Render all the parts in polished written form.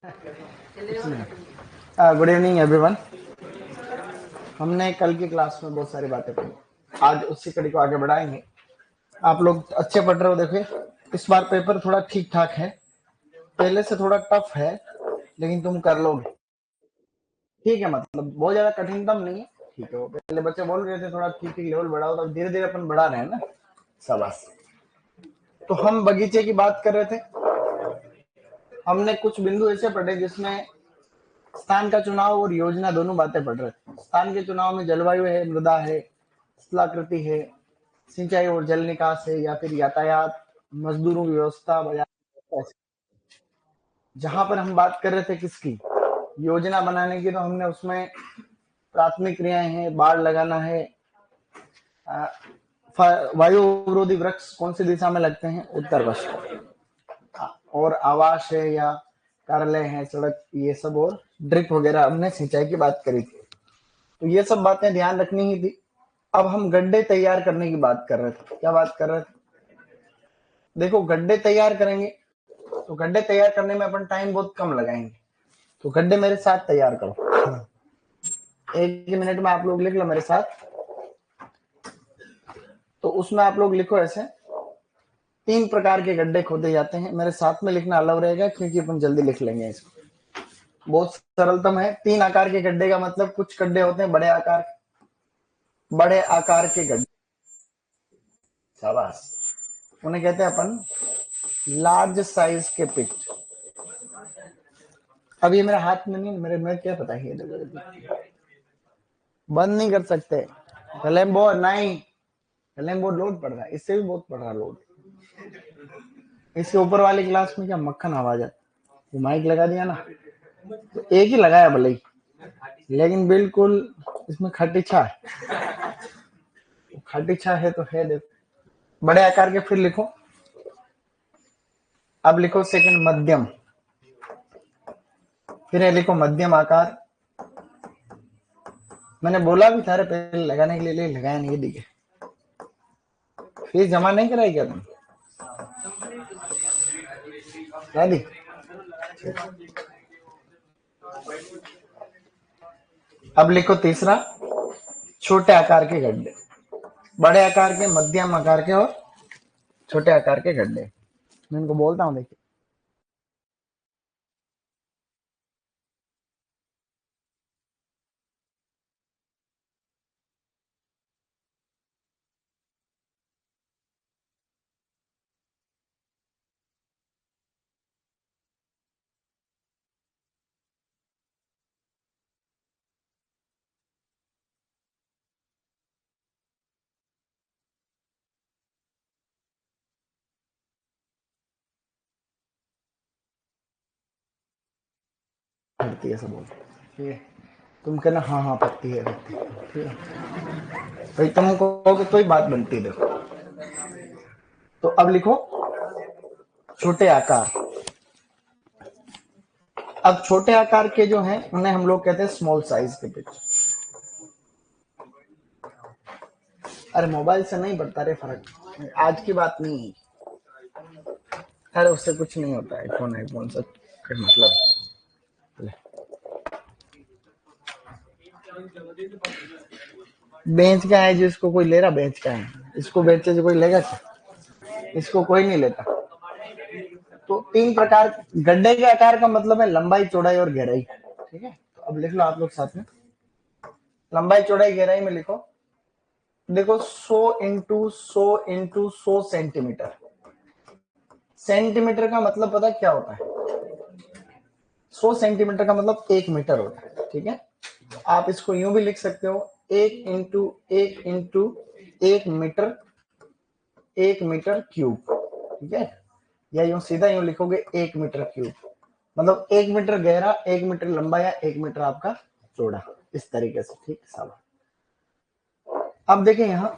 Good evening everyone. हमने कल की क्लास में बहुत सारी बातें पढ़ी, आज उसी कड़ी को आगे बढ़ाएंगे। आप लोग अच्छे पढ़ रहे हो। देखिए, इस बार पेपर थोड़ा ठीक ठाक है, पहले से थोड़ा टफ है, लेकिन तुम कर लोगे। ठीक है, मतलब बहुत ज्यादा कठिनतम नहीं है, ठीक है। वो पहले बच्चे बोल रहे थे थोड़ा ठीक ठीक लेवल बढ़ाओ, तो धीरे धीरे अपन बढ़ा रहे हैं ना। शाबाश। तो हम बगीचे की बात कर रहे थे। हमने कुछ बिंदु ऐसे पढ़े जिसमें स्थान का चुनाव और योजना दोनों बातें पढ़ रहे थे। स्थान के चुनाव में जलवायु है, मृदा है, स्थलाकृति है, सिंचाई और जल निकास है, या फिर यातायात, मजदूरों की व्यवस्था, बाजार। जहां पर हम बात कर रहे थे किसकी, योजना बनाने की, तो हमने उसमें प्राथमिक क्रियाएं हैं, बाढ़ लगाना है, वायु अवरोधी वृक्ष कौन सी दिशा में लगते हैं, उत्तर पश्चिम, और आवास है या कार्यालय है, सड़क, ये सब, और ड्रिप वगैरह हमने सिंचाई की बात करी थी। तो ये सब बातें ध्यान रखनी ही थी। अब हम गड्ढे तैयार करने की बात कर रहे थे। क्या बात कर रहे थे? देखो, गड्ढे तैयार करेंगे तो गड्ढे तैयार करने में अपन टाइम बहुत कम लगाएंगे। तो गड्ढे मेरे साथ तैयार करो, एक ही मिनट में आप लोग लिख लो मेरे साथ। तो उसमें आप लोग लिखो ऐसे, 3 प्रकार के गड्ढे खोदे जाते हैं। मेरे साथ में लिखना अलाउ रहेगा क्योंकि अपन जल्दी लिख लेंगे इसको। बहुत सरलतम है। 3 आकार के गड्ढे का मतलब, कुछ गड्ढे होते हैं बड़े आकार के गड्ढे। शाबाश। उन्हें कहते हैं अपन लार्ज साइज के पिट। अब ये मेरे हाथ में नहीं, मेरे क्या पता है, बंद नहीं कर सकते। कलेम्बो नहीं, कलेम्बो लोड पड़ रहा है, इससे भी बहुत पड़ रहा लोड। इसके ऊपर वाली क्लास में क्या मक्खन आवाज है। वो माइक लगा दिया ना, तो एक ही लगाया भले ही, लेकिन बिल्कुल इसमें खटीछा है। खटीछा है तो है। देखो, बड़े आकार के फिर लिखो। अब लिखो सेकंड मध्यम, फिर लिखो मध्यम आकार। मैंने बोला भी था पहले लगाने के लिए, लगाया नहीं, दिखे। फीस जमा नहीं कराई क्या तुम? दी। अब लिखो तीसरा, छोटे आकार के गड्ढे। बड़े आकार के, मध्यम आकार के और छोटे आकार के गड्ढे। मैं इनको बोलता हूँ, देखिए। पड़ती है सब बोलते, ठीक है। तुम कहना हाँ हाँ पड़ती है, ठीक है। भाई तुम कहोगे तो ही बात बनती है। देखो, तो अब लिखो छोटे आकार। अब छोटे आकार के जो हैं उन्हें हम लोग कहते हैं स्मॉल साइज के पिच। अरे मोबाइल से नहीं पड़ता रे फर्क, आज की बात नहीं है। अरे उससे कुछ नहीं होता है, फोन से मतलब। बेच का है, जिसको कोई ले रहा बेच का है, इसको बेचे जो कोई लेगा क्या? इसको कोई नहीं लेता। तो 3 प्रकार, गड्ढे के आकार का मतलब है लंबाई, चौड़ाई और गहराई, ठीक है। तो अब लिख लो आप लोग साथ में, लंबाई, चौड़ाई, गहराई में लिखो। देखो, 100 इंटू 100 इंटू 100 सेंटीमीटर। सेंटीमीटर का मतलब पता क्या होता है? 100 सेंटीमीटर का मतलब 1 मीटर होता है, ठीक है। आप इसको यूं भी लिख सकते हो, 1 into 1 into 1 metre, 1 metre cube, ठीक है। या यूं सीधा यूं लिखोगे 1 मीटर क्यूब, मतलब 1 मीटर गहरा, 1 मीटर लंबा, या 1 मीटर आपका चौड़ा, इस तरीके से, ठीक है साहब। अब देखें यहां,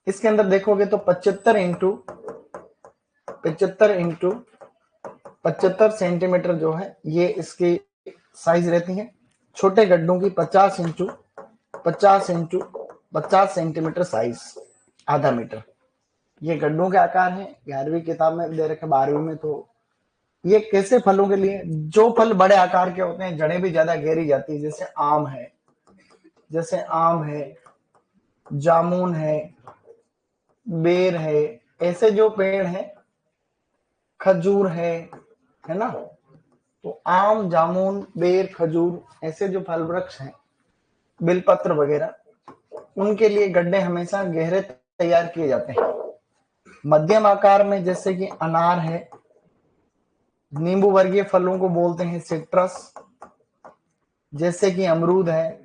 इसके अंदर देखोगे तो 75 सेंटीमीटर जो है ये इसकी साइज रहती है। छोटे गड्ढों की 50 सेंटीमीटर साइज, आधा मीटर। ये गड्ढों के आकार है, 11वीं किताब में दे रखे, 12वीं में तो ये कैसे फलों के लिए, जो फल बड़े आकार के होते हैं, जड़ें भी ज्यादा गहरी जाती है, जैसे आम है, जैसे आम है, जामुन है, बेर है, ऐसे जो पेड़ है, खजूर है ना। तो आम, जामुन, बेर, खजूर ऐसे जो फल वृक्ष हैं, बेलपत्र वगैरह, उनके लिए गड्ढे हमेशा गहरे तैयार किए जाते हैं। मध्यम आकार में जैसे कि अनार है, नींबू वर्गीय फलों को बोलते हैं सिट्रस, जैसे कि अमरूद है,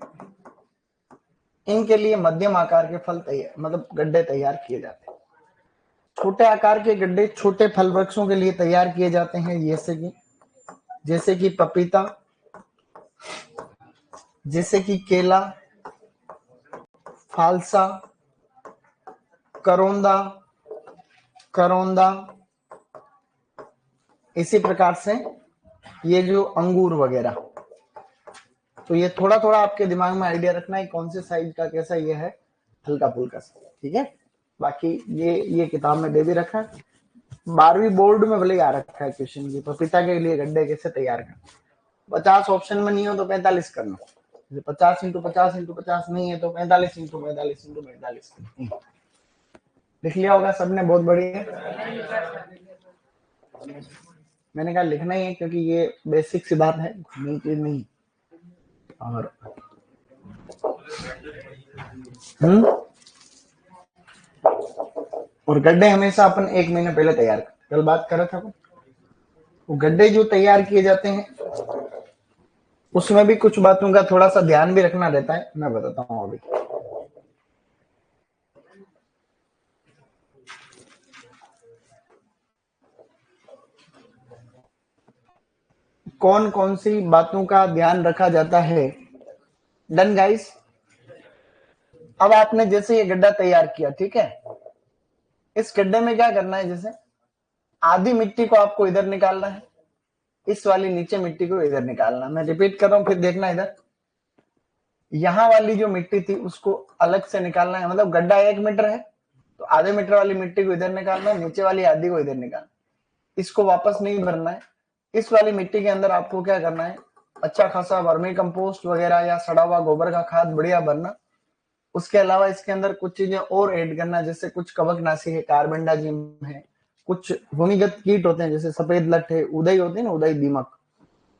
इनके लिए मध्यम आकार के फल तैयार मतलब गड्ढे तैयार किए जाते हैं। छोटे आकार के गड्ढे छोटे फल वृक्षों के लिए तैयार किए जाते हैं, जैसे कि पपीता, जैसे कि केला, फालसा, करोंदा, करौंदा, इसी प्रकार से ये जो अंगूर वगैरह। तो ये थोड़ा थोड़ा आपके दिमाग में आइडिया रखना है कौन से साइज का कैसा ये है, हल्का फुल्का सा, ठीक है। बाकी ये किताब में दे भी रखा है, 12वीं बोर्ड में भले आ रखा है क्वेश्चन की, पपीता के लिए गड्ढे कैसे तैयार करना। 50 ऑप्शन में नहीं हो तो 45 करना, 50 इंटू 50 इंटू 50 नहीं है तो 45 इंटू 45 इंटू 45 लिख लिया होगा सबने, बहुत बढ़िया। मैंने कहा लिखना ही है क्योंकि ये बेसिक सी बात है, नई चीज नहीं। और गड्ढे हमेशा अपन 1 महीने पहले तैयार करते, कल बात कर रहा था अपन। वो गड्ढे जो तैयार किए जाते हैं उसमें भी कुछ बातों का थोड़ा सा ध्यान भी रखना रहता है, मैं बताता हूँ अभी। कौन कौन सी बातों का ध्यान रखा जाता है। Done guys. अब आपने जैसे ये गड्ढा तैयार किया, ठीक है, इस गड्ढे में क्या करना है, जैसे आधी मिट्टी को आपको इधर निकालना है, इस वाली नीचे मिट्टी को इधर निकालना। मैं रिपीट कर रहा हूं, फिर देखना इधर, यहां वाली जो मिट्टी थी उसको अलग से निकालना है। मतलब गड्ढा 1 मीटर है तो आधे मीटर वाली मिट्टी को इधर निकालना है, नीचे वाली आधी को इधर निकालना, इसको वापस नहीं भरना है। इस वाली मिट्टी के अंदर आपको क्या करना है, अच्छा खासा वर्मी कंपोस्ट वगैरह या सड़ा हुआ गोबर का खाद बढ़िया भरना। उसके अलावा इसके अंदर कुछ चीजें और ऐड करना, जैसे कुछ कवकनाशी है, कार्बेंडाजिम है, कुछ भूमिगत कीट होते हैं जैसे सफेद लट है, उदय होते हैं ना, उदय दीमक,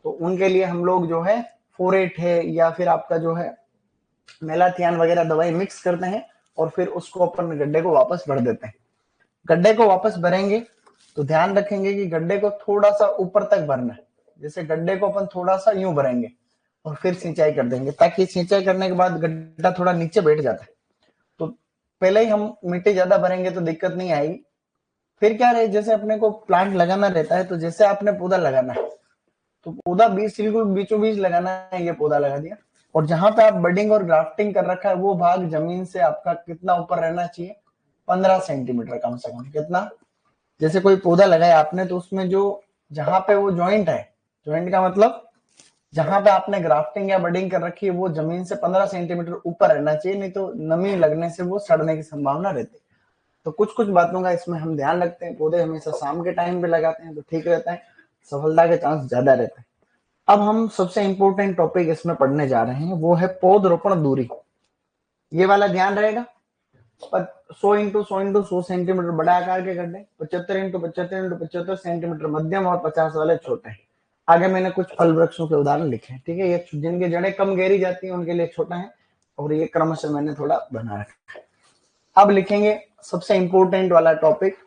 तो उनके लिए हम लोग जो है फोरेट है या फिर आपका जो है मेलाथियान वगैरह दवाई मिक्स करते हैं और फिर उसको अपन गड्ढे को वापस भर देते हैं। गड्ढे को वापस भरेंगे तो ध्यान रखेंगे कि गड्ढे को थोड़ा सा ऊपर तक भरना है, जैसे गड्ढे को अपन थोड़ा सा यूं भरेंगे और फिर सिंचाई कर देंगे, ताकि सिंचाई करने के बाद गड्ढा थोड़ा नीचे बैठ जाता है। तो पहले ही हम मिट्टी ज्यादा भरेंगे तो दिक्कत नहीं आएगी। फिर क्या रहे, जैसे अपने को प्लांट लगाना रहता है, तो जैसे आपने पौधा लगाना है तो पौधा बिल्कुल बीचों बीच लगाना है, ये पौधा लगा दिया। और जहां पे आप बडिंग और ग्राफ्टिंग कर रखा है वो भाग जमीन से आपका कितना ऊपर रहना चाहिए, 15 सेंटीमीटर कम से कम। कितना, जैसे कोई पौधा लगाया आपने तो उसमें जो जहां पे वो जॉइंट है, जॉइंट का मतलब जहां पे आपने ग्राफ्टिंग या बडिंग कर रखी है वो जमीन से 15 सेंटीमीटर ऊपर रहना चाहिए, नहीं तो नमी लगने से वो सड़ने की संभावना रहती है। तो कुछ कुछ बातों का इसमें हम ध्यान रखते हैं। पौधे हमेशा शाम के टाइम पे लगाते हैं तो ठीक रहता है, सफलता के चांस ज्यादा रहते हैं। अब हम सबसे इंपॉर्टेंट टॉपिक इसमें पढ़ने जा रहे हैं, वो है पौधरोपण दूरी। ये वाला ध्यान रहेगा। 100 इंटू 100 इंटू 100 सेंटीमीटर बड़ा आकार के गड्ढे, 75 इंटू 75 इंटू 75 सेंटीमीटर मध्यम, और 50 वाले छोटे। आगे मैंने कुछ फल वृक्षों के उदाहरण लिखे हैं, ठीक है। ये जिनकी जड़ें कम गहरी जाती हैं उनके लिए छोटा है, और ये क्रमशः मैंने थोड़ा बना रखा है। अब लिखेंगे सबसे इंपॉर्टेंट वाला टॉपिक,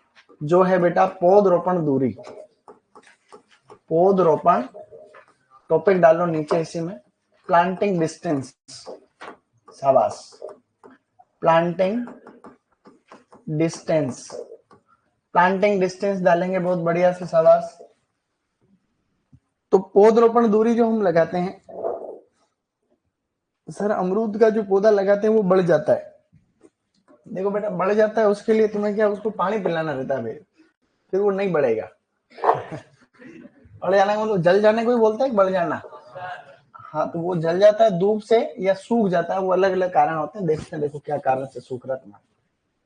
जो है बेटा पौधरोपण दूरी। पौधरोपण टॉपिक डालो नीचे इसी में, प्लांटिंग डिस्टेंस, शाबाश, प्लांटिंग डिस्टेंस, प्लांटिंग डिस्टेंस डालेंगे बहुत बढ़िया से, शाबाश। तो पौधरोपण दूरी जो हम लगाते हैं, सर अमरूद का जो पौधा लगाते हैं वो बढ़ जाता है। देखो बेटा बढ़ जाता है, उसके लिए तुम्हें क्या, उसको पानी पिलाना रहता है, फिर वो नहीं बढ़ेगा। बढ़ जाने को तो जल जाने को ही बोलता है, बढ़ जाना। हाँ, तो वो जल जाता है धूप से या सूख जाता है, वो अलग अलग कारण होते हैं। देखते हैं, देखो क्या कारण से सूख रहा तुम्हारा।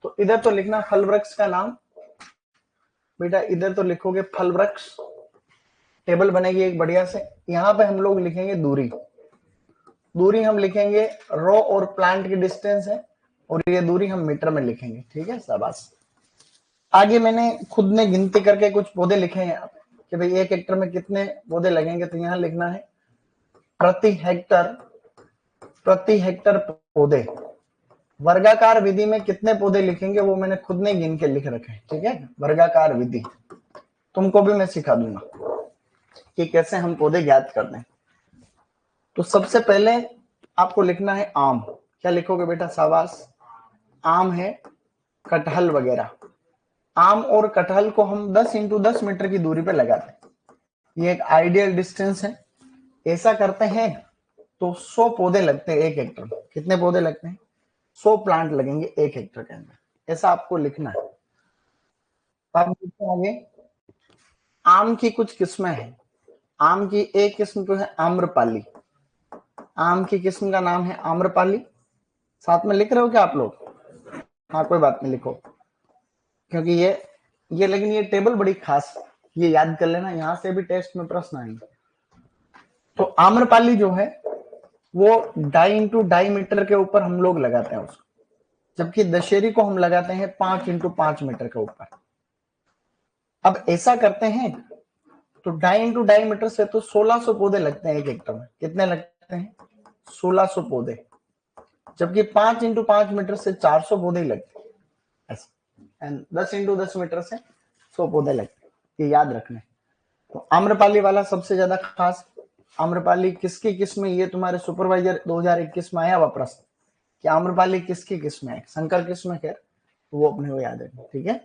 तो इधर तो लिखना फल वृक्ष का नाम, बेटा इधर तो लिखोगे फल वृक्ष, टेबल बनेगी एक बढ़िया से। यहाँ पे हम लोग लिखेंगे दूरी। दूरी हम लिखेंगे रो और प्लांट की डिस्टेंस है, और ये दूरी हम मीटर में लिखेंगे। ठीक है, शाबाश। आगे मैंने खुद ने गिनती करके कुछ पौधे लिखे हैं यहाँ पे कि भाई 1 हेक्टर में कितने पौधे लगेंगे। तो यहाँ लिखना है प्रति हेक्टर पौधे। वर्गाकार विधि में कितने पौधे लिखेंगे वो मैंने खुद ने गिन के लिख रखे हैं। ठीक है, वर्गाकार विधि तुमको भी मैं सिखा दूंगा कि कैसे हम पौधे ज्ञात करते हैं। तो सबसे पहले आपको लिखना है आम। क्या लिखोगे बेटा? शाबाश। आम है, कटहल वगैरह। आम और कटहल को हम 10 इंटू 10 मीटर की दूरी पे लगाते हैं। ये एक आइडियल डिस्टेंस है। ऐसा करते हैं तो 100 पौधे लगते हैं 1 हेक्टर में। कितने पौधे लगते हैं? 100 प्लांट लगेंगे 1 हेक्टर के अंदर। ऐसा आपको लिखना है। अब देखते आगे, आम की कुछ किस्में हैं। आम की एक किस्म तो है आम्रपाली। आम की किस्म का नाम है आम्रपाली। साथ में लिख रहे हो क्या आप लोग? हाँ, कोई बात नहीं, लिखो, क्योंकि ये लेकिन ये टेबल बड़ी खास, ये याद कर लेना, यहां से भी टेस्ट में प्रश्न आएंगे। तो आम्रपाली जो है वो 2.5 इंटू 2.5 मीटर के ऊपर हम लोग लगाते हैं उसको, जबकि दशहरी को हम लगाते हैं 5 इंटू 5 मीटर के ऊपर। अब ऐसा करते हैं तो 2.5 इंटू 2.5 मीटर से तो 1600 पौधे लगते हैं 1 हेक्टर में। कितने लगते हैं? 1600 पौधे। जबकि 5 इंटू 5 मीटर से 400 पौधे ही लगते हैं ऐसे। एंड 10 इंटू 10 मीटर से 100 पौधे लगते हैं। ये याद रखना है। तो आम्रपाली वाला सबसे ज्यादा खास। आम्रपाली किसकी किस्म? ये तुम्हारे सुपरवाइजर 2021 में आया हुआ प्रश्न कि आम्रपाली किसकी किस्म है। शंकर किस्म है, खैर तो वो अपने को याद रखना। ठीक है,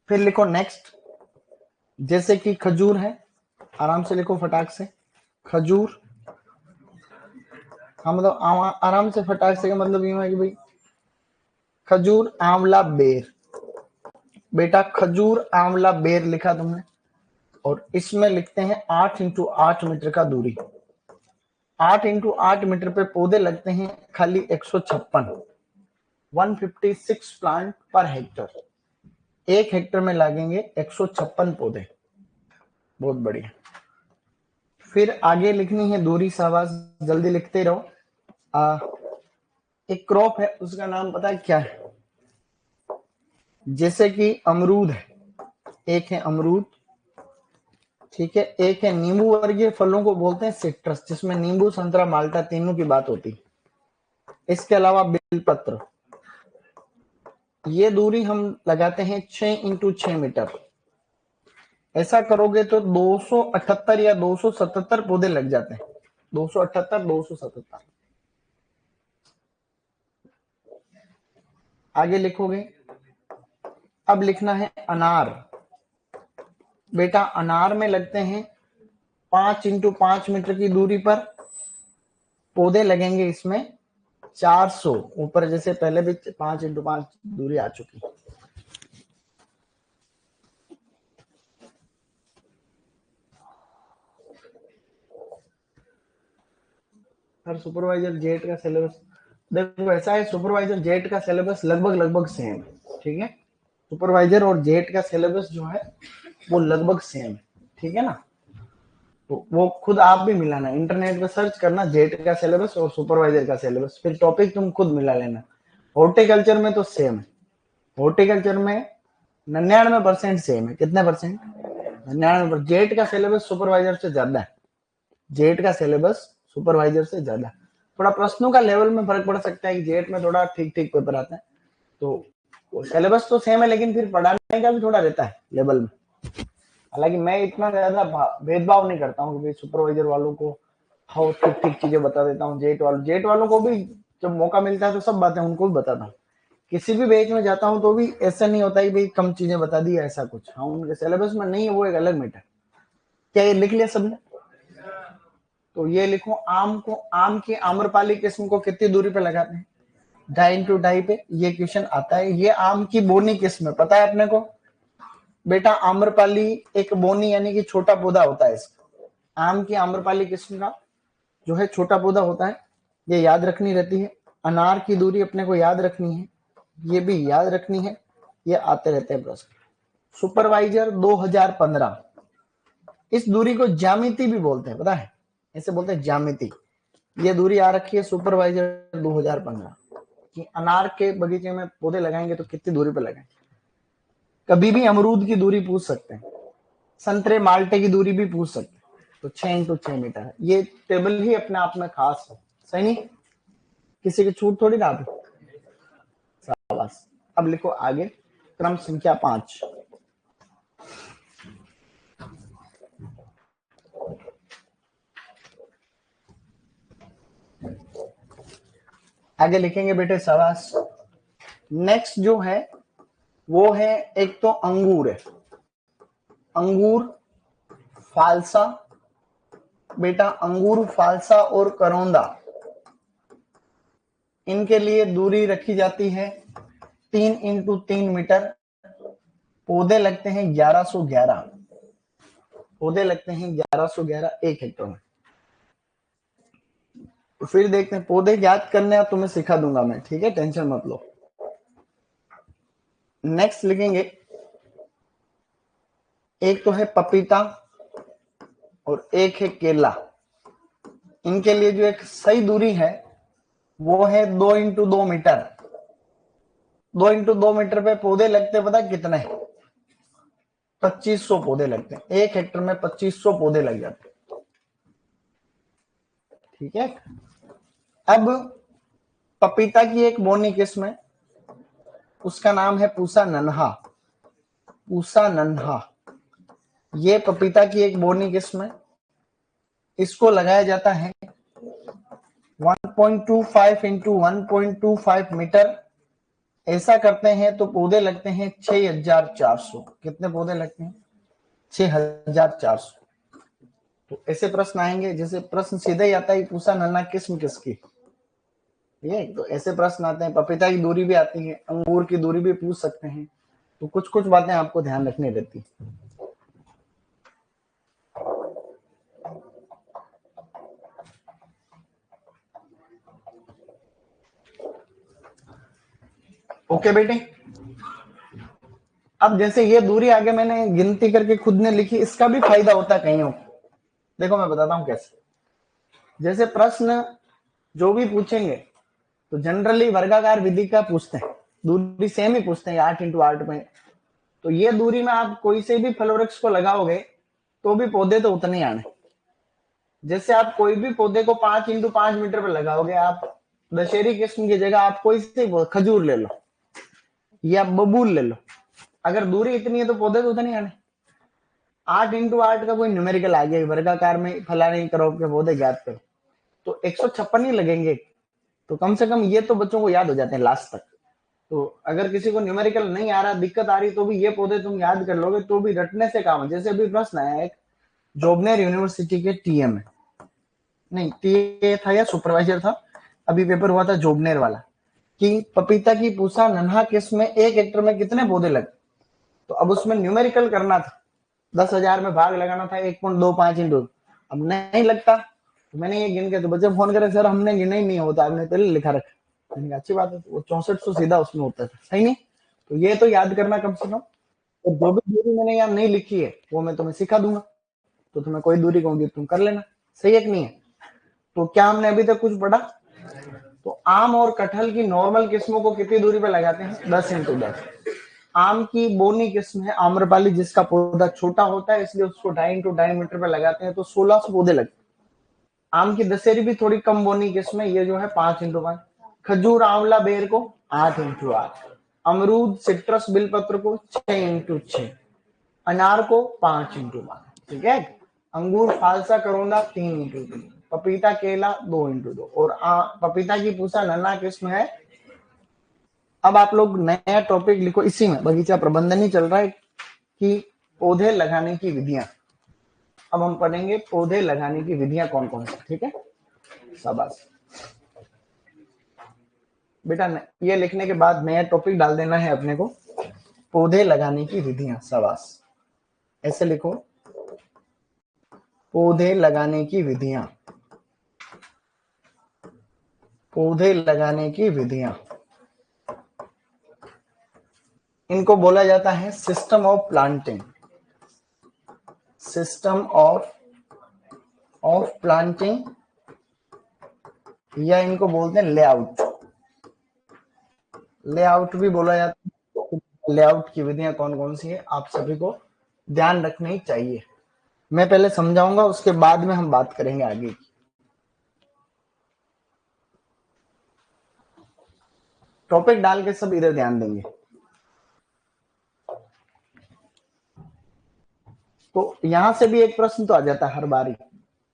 फिर लिखो नेक्स्ट। जैसे कि खजूर है, आराम से लिखो फटाक से। खजूर, हाँ मतलब आराम से फटाक से का मतलब यूं है कि भाई खजूर, आंवला, बेर। बेटा खजूर, आंवला, बेर लिखा तुमने, और इसमें लिखते हैं 8 इंटू 8 मीटर का दूरी। 8 इंटू 8 मीटर पे पौधे लगते हैं खाली 156 प्लांट पर हेक्टर। 1 हेक्टर में लगेंगे 156 पौधे। बहुत बढ़िया। फिर आगे लिखनी है दूरी, शाबाश, जल्दी लिखते रहो। एक क्रॉप है, उसका नाम पता है क्या है? जैसे कि अमरूद है, एक है अमरूद, ठीक है। एक है नींबू वर्गीय फलों को बोलते हैं सिट्रस, जिसमें नींबू, संतरा, माल्टा तीनों की बात होती है। इसके अलावा बेलपत्र। ये दूरी हम लगाते हैं 6 इंटू 6 मीटर। ऐसा करोगे तो 278 या 277 पौधे लग जाते हैं। 278, 277। आगे लिखोगे। अब लिखना है अनार। बेटा अनार में लगते हैं 5 इंटू 5 मीटर की दूरी पर पौधे लगेंगे इसमें 400। ऊपर जैसे पहले भी 5 इंटू 5 दूरी आ चुकी। हर सुपरवाइजर जेट का सिलेबस देखो ऐसा है, सुपरवाइजर जेट का सिलेबस लगभग सेम है। ठीक है, सुपरवाइजर और जेट का सिलेबस जो है वो लगभग सेम है। ठीक है ना, तो वो खुद आप भी मिलाना, इंटरनेट पे सर्च करना जेट का सिलेबस और सुपरवाइजर का सिलेबस, फिर टॉपिक तुम खुद मिला लेना। हॉर्टिकल्चर में तो सेम है। हॉर्टिकल्चर में 99% सेम है। कितने परसेंट? 99%। जेट का सिलेबस सुपरवाइजर से ज्यादा है। जेट का सिलेबस सुपरवाइजर से ज्यादा। थोड़ा प्रश्नों का लेवल में फर्क पड़ सकता है कि जेट में थोड़ा ठीक ठीक पेपर आता है, तो सिलेबस तो सेम है, लेकिन फिर पढ़ाने का भी थोड़ा रहता है लेवल में। हालांकि मैं इतना ज्यादा भेदभाव नहीं करता हूँ कि सुपरवाइजर वालों को हाँ ठीक ठीक चीजें बता देता हूँ। जेट वालों को भी जब मौका मिलता है तो सब बातें उनको भी बताता हूँ। किसी भी बैच में जाता हूँ तो भी ऐसा नहीं होता है भाई कम चीजें बता दी ऐसा कुछ। हाँ, उनके सिलेबस में नहीं है, वो एक अलग मैटर। क्या ये लिख लिया सबने? तो ये लिखो आम की आम्रपाली किस्म को कितनी दूरी पे लगाते हैं? 2.5 इंटू 2.5 पे। ये क्वेश्चन आता है। ये आम की बोनी किस्म है, पता है अपने को? बेटा आम्रपाली एक बोनी यानी कि छोटा पौधा होता है इसका। आम की आम्रपाली किस्म का जो है छोटा पौधा होता है, ये याद रखनी रहती है। अनार की दूरी अपने को याद रखनी है, ये भी याद रखनी है। ये आते रहते हैं प्रश्न। सुपरवाइजर 2015। इस दूरी को ज्यामिति भी बोलते हैं, पता है, ऐसे बोलते हैं ज्यामिति। ये दूरी आ रखी है सुपरवाइजर 2015 कि अनार के बगीचे में पौधे लगाएंगे तो कितनी दूरी पे लगाएंगे। कभी भी अमरूद की दूरी पूछ सकते हैं, संतरे माल्टे की दूरी भी पूछ सकते हैं। तो 6x6 मीटर है। ये टेबल ही अपने आप में खास है, सही नहीं, किसी की छूट थोड़ी ना आती। शाबाश। अब लिखो आगे, क्रम संख्या 5। आगे लिखेंगे बेटे, शाबाश। नेक्स्ट जो है वो है, एक तो अंगूर है, अंगूर फालसा। बेटा अंगूर फालसा और करौंदा, इनके लिए दूरी रखी जाती है 3x3 मीटर। पौधे लगते हैं 1111, पौधे लगते हैं 1111 1 हेक्टेयर में। तो फिर देखते हैं, पौधे याद करने हैं तुम्हें सिखा दूंगा मैं, ठीक है, टेंशन मत लो। नेक्स्ट लिखेंगे, एक तो है पपीता और एक है केला। इनके लिए जो एक सही दूरी है वो है 2x2 मीटर। 2x2 मीटर पे पौधे लगते पता कितने, 2500 पौधे लगते हैं। 1 हेक्टेयर में 2500 पौधे लग जाते हैं, ठीक है। अब पपीता की एक बोनी किस्म है, उसका नाम है पूसा नन्हा। पूसा नन्हा, ये पपीता की एक बोनी किस्म है। इसको लगाया जाता है 1.25x1.25 मीटर। ऐसा करते हैं तो पौधे लगते हैं 6400। कितने पौधे लगते हैं? 6400। तो ऐसे प्रश्न आएंगे, जैसे प्रश्न सीधे ही आता है पूसा नन्हा किस्म किसकी, ये तो ऐसे प्रश्न आते हैं। पपीता की दूरी भी आती है, अंगूर की दूरी भी पूछ सकते हैं। तो कुछ कुछ बातें आपको ध्यान रखनी रहती। ओके बेटे, अब जैसे ये दूरी आगे मैंने गिनती करके खुद ने लिखी, इसका भी फायदा होता है कईयों को। देखो मैं बताता हूं कैसे। जैसे प्रश्न जो भी पूछेंगे तो जनरली वर्गाकार विधि का पूछते हैं, दूरी सेम ही पूछते हैं 8x8 में। तो ये दूरी में आप कोई से भी फलवृक्ष को लगाओगे तो भी पौधे तो उतने ही आने। जैसे आप कोई भी पौधे को 5x5 मीटर पर लगाओगे, आप दशहरी किस्म की जगह आप कोई से खजूर ले लो या बबूल ले लो, अगर दूरी इतनी है तो पौधे तो उतने ही आने। 8x8 का कोई न्यूमेरिकल आ गया, वर्गाकार में फलाने करोड़ के पौधे ज्ञात करो, तो 156 ही लगेंगे। तो कम से कम ये तो बच्चों को याद हो जाते हैं लास्ट तक। तो अगर किसी को न्यूमेरिकल नहीं आ रहा, दिक्कत आ रही, तो भी ये पौधे तुम याद कर लोगे तो भी रटने से काम है। जैसे अभी प्रश्न आया एक जोबनेर यूनिवर्सिटी के टीए में, नहीं टीए था या सुपरवाइजर था, अभी पेपर हुआ था जोबनेर वाला, कि पपीता की पूसा नन्हा किस्म में 1 हेक्टेयर में कितने पौधे लगे। तो अब उसमें न्यूमेरिकल करना था, 10,000 में भाग लगाना था 1.25 अब नहीं लगता, तो मैंने ये गिन के, तो बच्चे फोन करे सर हमने गिना ही नहीं होता, आपने पहले लिखा रखा। मैंने कहा अच्छी बात है, वो 6400 सीधा उसमें होता था, सही नहीं। तो ये तो याद करना कम से कम। तो जो भी दूरी मैंने यहाँ नहीं लिखी है वो मैं तुम्हें सिखा दूंगा, तो तुम्हें कोई दूरी कहूंगी तुम कर लेना, सही है कि नहीं है। तो क्या हमने अभी तक कुछ पढ़ा? तो आम और कटहल की नॉर्मल किस्मों को कितनी दूरी पे लगाते हैं? 10x10। आम की बोनी किस्म है आम्रपाली, जिसका पौधा छोटा होता है इसलिए उसको 2.5x2 मीटर पे लगाते हैं, तो 1600 पौधे लगते हैं। आम की दशहरी भी थोड़ी कम बोनी किस्म है, ये जो है 5x5। खजूर आंवला बेर को 8x8। अमरूद सिट्रस बिलपत्र को 6x6। अनार को 5x5, ठीक है। अंगूर फालसा करौंदा 3x3। पपीता केला 2x2। और पपीता की पूसा नन्हा किस्म है। अब आप लोग नया टॉपिक लिखो, इसी में बगीचा प्रबंधन ही चल रहा है, कि पौधे लगाने की विधियां। अब हम पढ़ेंगे पौधे लगाने की विधियां कौन कौन सी, ठीक है। शाबाश बेटा, ये लिखने के बाद नया टॉपिक डाल देना है अपने को, पौधे लगाने की विधियां। शाबाश, ऐसे लिखो, पौधे लगाने की विधियां। पौधे लगाने की विधियां। इनको बोला जाता है system of planting, system of planting, या इनको बोलते हैं लेआउट, लेआउट भी बोला जाता है। लेआउट की विधियां कौन कौन सी है आप सभी को ध्यान रखनी चाहिए। मैं पहले समझाऊंगा, उसके बाद में हम बात करेंगे आगे की। टॉपिक डाल के सब इधर ध्यान देंगे। तो यहां से भी एक प्रश्न तो आ जाता है हर बारी,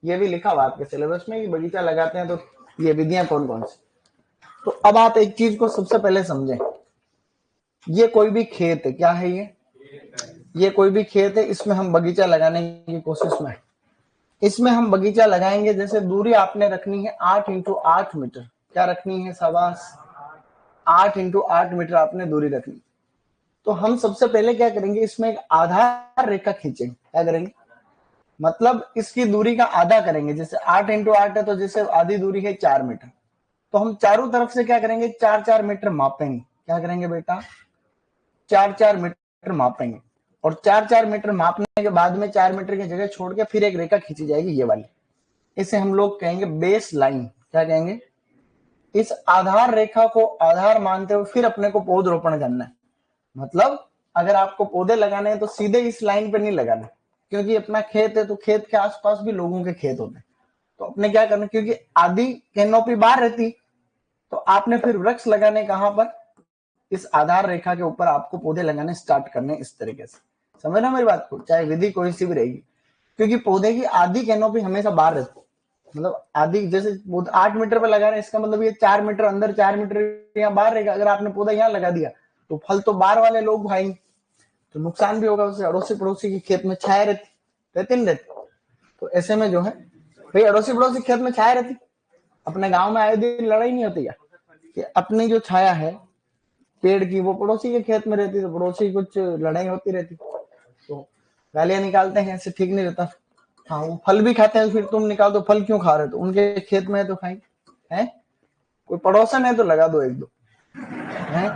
ये भी लिखा हुआ आपके सिलेबस में कि बगीचा लगाते हैं तो ये विधियां कौन कौन सी। तो अब आप एक चीज को सबसे पहले समझें, ये कोई भी खेत है, क्या है ये कोई भी खेत है, इसमें हम बगीचा लगाने की कोशिश में, इसमें हम बगीचा लगाएंगे। जैसे दूरी आपने रखनी है 8x8 मीटर, क्या रखनी है शाबाश, 8x8 मीटर आपने दूरी रखनी। तो हम सबसे पहले क्या करेंगे, इसमें एक आधार रेखा खींचेंगे। क्या करेंगे, मतलब इसकी दूरी का आधा करेंगे। जैसे 8x8 है तो जैसे आधी दूरी है 4 मीटर, तो हम चारों तरफ से क्या करेंगे, 4-4 मीटर मापेंगे। क्या करेंगे बेटा, 4-4 मीटर मापेंगे। और 4-4 मीटर मापने के बाद में 4 मीटर की जगह छोड़ के फिर एक रेखा खींची जाएगी, ये वाली। इसे हम लोग कहेंगे बेस लाइन। क्या कहेंगे, इस आधार रेखा को आधार मानते हुए फिर अपने को पौधरोपण करना है। मतलब अगर आपको पौधे लगाने हैं तो सीधे इस लाइन पे नहीं लगाना, क्योंकि अपना खेत है तो खेत के आसपास भी लोगों के खेत होते हैं। तो अपने क्या करना, क्योंकि आधी कैनोपी बाहर रहती, तो आपने फिर वृक्ष लगाने कहां पर, इस आधार रेखा के ऊपर आपको पौधे लगाने स्टार्ट करने इस तरीके से। समझ रहे मेरी बात को, चाहे विधि कोई सी भी रहेगी, क्योंकि पौधे की आधी कैनोपी हमेशा बाहर रहती, मतलब आधी, जैसे 8 मीटर पे लगा रहे हैं, इसका मतलब ये 4 मीटर अंदर 4 मीटर यहाँ बाहर रहेगा। अगर आपने पौधा यहाँ लगा दिया तो फल तो बाहर वाले लोग खाएंगे, तो नुकसान भी होगा उससे। अड़ोसी पड़ोसी के खेत में छाया रहती नहीं रहती। तो ऐसे में जो है भाई, अड़ोसी पड़ोसी खेत में छाया रहती, अपने गांव में आए दिन लड़ाई नहीं होती क्या, कि अपनी जो छाया है पेड़ की वो पड़ोसी के खेत में रहती, तो पड़ोसी कुछ लड़ाई होती रहती, तो गालियां निकालते हैं, ऐसे ठीक नहीं रहता। हाँ, वो फल भी खाते हैं, फिर तुम निकाल दो, फल क्यों खा रहे हो, तो उनके खेत में है तो खाएंगे। है कोई पड़ोसन है तो लगा दो एक दो, है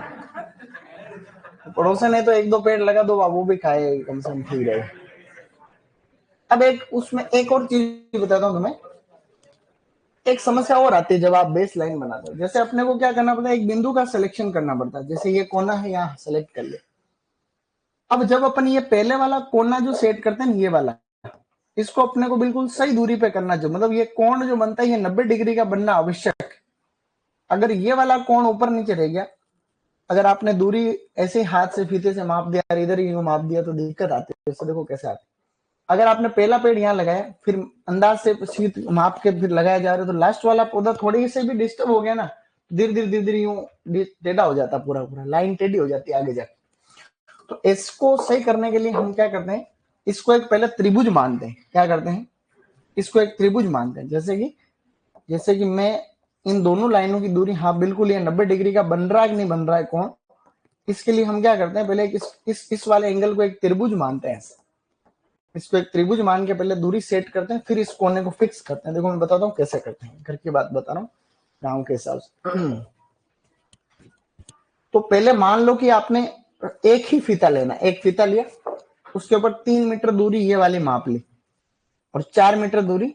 पड़ोसन है तो एक दो पेड़ लगा दो, वो भी खाए, कम से कम ठीक रहे। अब एक उसमें एक और चीज बताता हूँ तुम्हें, एक समस्या और आती है जब आप बेस लाइन बनाते हो। जैसे अपने को क्या करना पड़ता है, एक बिंदु का सिलेक्शन करना पड़ता है। जैसे ये कोना है, यहाँ सेलेक्ट कर ले। अब जब अपन ये पहले वाला कोना जो सेट करते हैं, ये वाला, इसको अपने को बिल्कुल सही दूरी पे करना चाहिए। मतलब ये कोण जो बनता है ये 90 डिग्री का बनना आवश्यक। अगर ये वाला कोण ऊपर नीचे रह गया, अगर आपने दूरी ऐसे हाथ से फीते से माप दिया, इधर ही माप दिया, तो दिक्कत आती है। इससे देखो कैसे आती है। अगर आपने पहला पेड़ यहाँ लगाया, फिर अंदाज से शीत माप के फिर लगाया जा रहा है, तो लास्ट वाला पौधा थोड़ी से भी डिस्टर्ब हो गया ना, धीरे धीरे धीरे धीरे यूं टेढ़ा हो जाता, पूरा पूरा लाइन टेढ़ी हो जाती है आगे जाके। तो इसको सही करने के लिए हम क्या करते हैं, इसको एक पहले त्रिभुज मानते हैं। क्या करते हैं, इसको एक त्रिभुज मानते हैं। जैसे कि मैं इन दोनों लाइनों की दूरी, हाँ बिल्कुल ये 90 डिग्री का बन रहा है कि नहीं बन रहा है कौन, इसके लिए हम क्या करते हैं, पहले इस वाले एंगल को एक त्रिभुज मानते हैं। इसको एक त्रिभुज मान के पहले दूरी सेट करते हैं, फिर इस कोने को फिक्स करते हैं। देखो मैं बताता हूँ कैसे करते हैं, घर की बात बता रहा हूँ गाँव के हिसाब से। तो पहले मान लो कि आपने एक ही फीता लेना, एक फीता लिया, उसके ऊपर 3 मीटर दूरी ये वाली माप ली, और 4 मीटर दूरी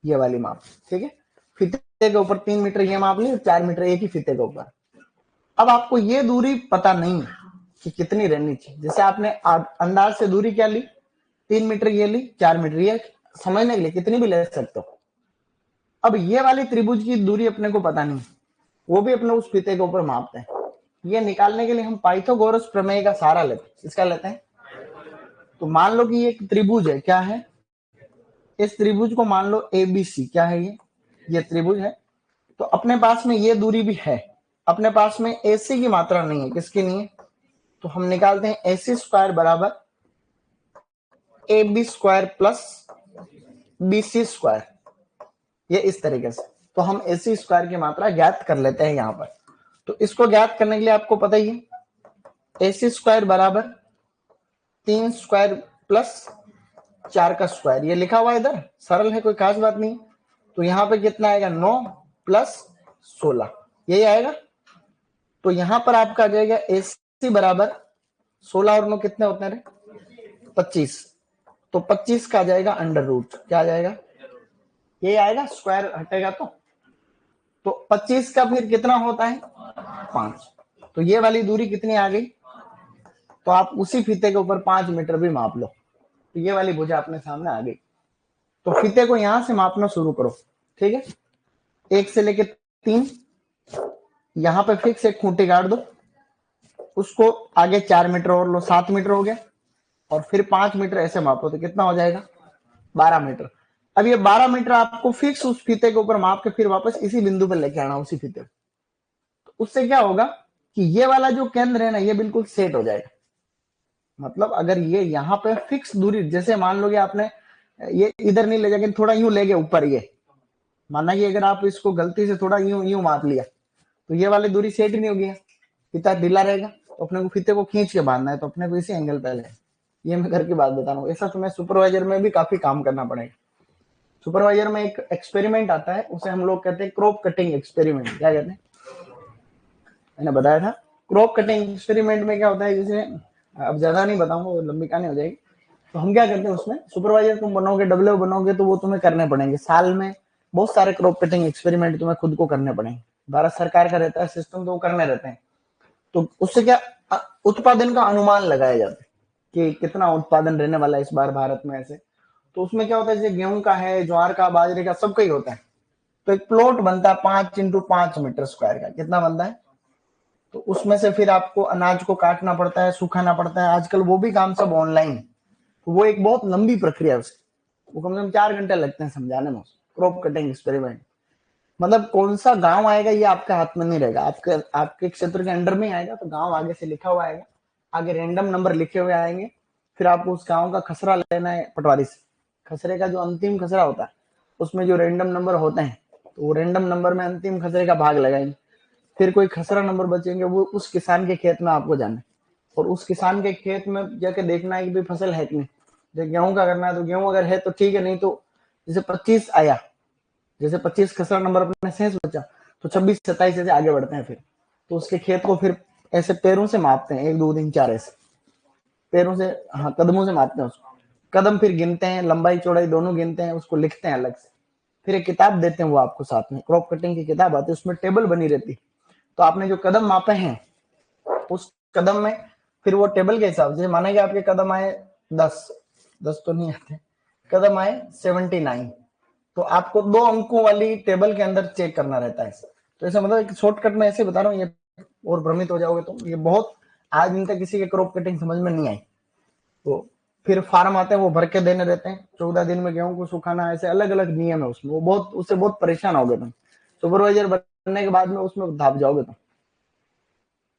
ये वाली माप, ठीक है। फीते के ऊपर 3 मीटर ये माप ली, 4 मीटर एक ही फीते के ऊपर। अब आपको ये दूरी पता नहीं कि कितनी रहनी चाहिए। जैसे आपने अंदाज से दूरी क्या ली, 3 मीटर ये ली, 4 मीटर ये, समझने के लिए कितनी भी ले सकते हो। अब ये वाली त्रिभुज की दूरी अपने को पता नहीं, वो भी अपने उस फीते के ऊपर मापते हैं। ये निकालने के लिए हम पाइथागोरस प्रमेय का सहारा लेते हैं। इसका लेते हैं। तो मान लो कि ये एक त्रिभुज है, क्या है, इस त्रिभुज को मान लो एबीसी। क्या है ये त्रिभुज है। तो अपने पास में ये दूरी भी है, अपने पास में एसी की मात्रा नहीं है। किसकी नहीं है, तो हम निकालते हैं एसी स्क्वायर बराबर A B square plus BC square, ये इस तरीके से। तो हम एसी स्क्वायर की मात्रा ज्ञात कर लेते हैं यहाँ पर। तो इसको ज्ञात करने के लिए आपको पता ही है, एसी स्क्वायर बराबर 3 स्क्वायर प्लस 4 का स्क्वायर, ये लिखा हुआ है इधर, सरल है, कोई खास बात नहीं। तो यहाँ पे कितना आएगा, 9 प्लस 16, यही आएगा। तो यहाँ पर आपका आ जाएगा एसी बराबर 16 और 9 कितने होते हैं रे? 25। तो 25 का आ जाएगा अंडर रूट, क्या आ जाएगा? ये आएगा, स्क्वायर हटेगा तो 25 का फिर कितना होता है? 5। तो ये वाली दूरी कितनी आ गई? तो आप उसी फीते के ऊपर 5 मीटर भी माप लो, तो ये वाली भुजा अपने सामने आ गई। तो फीते को यहां से मापना शुरू करो, ठीक है? 1 से लेके 3, यहां पे फिक्स एक खूंटी गाड़ दो, उसको आगे 4 मीटर और लो, 7 मीटर हो गया। और फिर 5 मीटर ऐसे मापो तो कितना हो जाएगा? 12 मीटर। अब ये 12 मीटर आपको फिक्स उस फीते के ऊपर माप के फिर वापस इसी बिंदु पर लेके आना, उसी फीते। तो उससे क्या होगा कि ये वाला जो केंद्र है ना, ये बिल्कुल सेट हो जाएगा। मतलब अगर ये यहाँ पे फिक्स दूरी, जैसे मान लो कि आपने ये इधर नहीं ले जाके थोड़ा यूं ले गए ऊपर, ये माना कि अगर आप इसको गलती से थोड़ा यूं यूं माप लिया तो ये वाली दूरी सेट ही नहीं होगी, फीता ढीला रहेगा। तो अपने को फीते को खींच के बांधना है, तो अपने को इसी एंगल पे ले। ये मैं घर की बात बता रहा हूँ, ऐसा तुम्हें सुपरवाइजर में भी काफी काम करना पड़ेगा। सुपरवाइजर में एक एक्सपेरिमेंट आता है, उसे हम लोग कहते हैं क्रॉप कटिंग एक्सपेरिमेंट। क्या कहते हैं? मैंने बताया था क्रॉप कटिंग एक्सपेरिमेंट में क्या होता है, जैसे अब ज्यादा नहीं बताऊंगा, वो लंबी कहानी हो जाएगी। तो हम क्या करते हैं उसमें, सुपरवाइजर तुम बनोगे, डब्ल्यू बनोगे, तो वो तुम्हें करने पड़ेंगे साल में। बहुत सारे क्रॉप कटिंग एक्सपेरिमेंट तुम्हें खुद को करने पड़ेंगे। भारत सरकार का रहता है सिस्टम, तो वो करने रहते हैं। तो उससे क्या उत्पादन का अनुमान लगाया जाता है कि कितना उत्पादन रहने वाला है इस बार भारत में ऐसे। तो उसमें क्या होता है, जैसे गेहूं का है, ज्वार का, बाजरे का, सबका ही होता है। तो एक प्लॉट बनता है 5x5 मीटर स्क्वायर का। कितना बनता है? तो उसमें से फिर आपको अनाज को काटना पड़ता है, सुखाना पड़ता है। आजकल वो भी काम सब ऑनलाइन। तो वो एक बहुत लंबी प्रक्रिया है उसकी, वो कम से कम 4 घंटे लगते हैं समझाने में। क्रॉप कटिंग एक्सपेरिमेंट मतलब कौन सा गांव आएगा ये आपके हाथ में नहीं रहेगा, आपके क्षेत्र के अंडर में आएगा। तो गांव आगे से लिखा हुआ आएगा, आगे रैंडम नंबर लिखे हुए आएंगे। फिर आपको उस गांव का खसरा लेना है पटवारी से। खसरे का जो अंतिम खसरा होता है उसमें जो रैंडम नंबर होते हैं, तो वो रैंडम नंबर में अंतिम खसरे का भाग लगाएंगे। फिर कोई खसरा नंबर बचेंगे, वो उस किसान के खेत में आपको जाना है। और उस किसान के खेत में जाके देखना है कि भाई फसल है कि नहीं। जैसे गेहूं का करना है तो गेहूं अगर है तो ठीक है, नहीं तो जैसे 25 आया, जैसे 25 खसरा नंबर अपने शेष बचा, तो 26 27 ऐसे आगे बढ़ते हैं। फिर तो उसके खेत को फिर ऐसे पैरों से मापते हैं, 1 2 3 4 ऐसे पैरों से, हाँ कदमों से मापते हैं उसको। कदम फिर गिनते हैं, लंबाई चौड़ाई दोनों गिनते हैं, उसको लिखते हैं अलग से। फिर एक किताब देते हैं वो आपको साथ में, क्रॉप कटिंग की किताब आती है, उसमें टेबल बनी रहती है। तो आपने जो कदम मापे हैं उस कदम में फिर वो टेबल के हिसाब से, माना कि आपके कदम आए 10 तो नहीं आते, कदम आए 79, तो आपको 2 अंकों वाली टेबल के अंदर चेक करना रहता है। तो ऐसा मतलब एक शॉर्टकट में ऐसे बता रहा हूँ, ये और भ्रमित हो जाओगे तुम। ये बहुत आज दिन तक किसी के क्रॉप कटिंग समझ में नहीं आई। तो फिर फार्म आते हैं, वो भर के देने रहते हैं। 14 दिन में गेहूं को सुखाना, ऐसे अलग अलग नियम है उसमें। वो बहुत, उससे बहुत परेशान हो गए तुम। सुपरवाइजर बनने के बाद में उसमें धाप जाओगे तुम।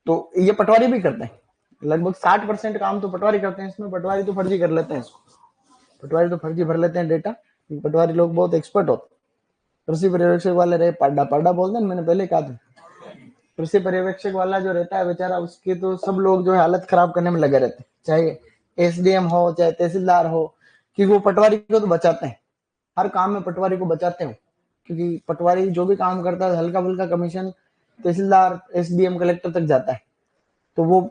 तो ये पटवारी भी करते हैं, लगभग 60% काम तो पटवारी करते हैं इसमें। पटवारी तो फर्जी कर लेते हैं इसको, पटवारी तो फर्जी भर लेते हैं डेटा। पटवारी लोग बहुत एक्सपर्ट होते हैं। कृषि पर्यवेक्षक वाले रहे पाडा पाडा बोलते हैं, मैंने पहले कहा था। कृषि पर्यवेक्षक वाला जो रहता है बेचारा, उसकी तो सब लोग जो है हालत खराब करने में लगे रहते हैं, चाहे एसडीएम हो चाहे तहसीलदार हो, क्योंकि वो पटवारी को तो बचाते हैं। हर काम में पटवारी को बचाते हो, क्योंकि पटवारी जो भी काम करता है हल्का फुल्का कमीशन तहसीलदार, एसडीएम, कलेक्टर तक जाता है। तो वो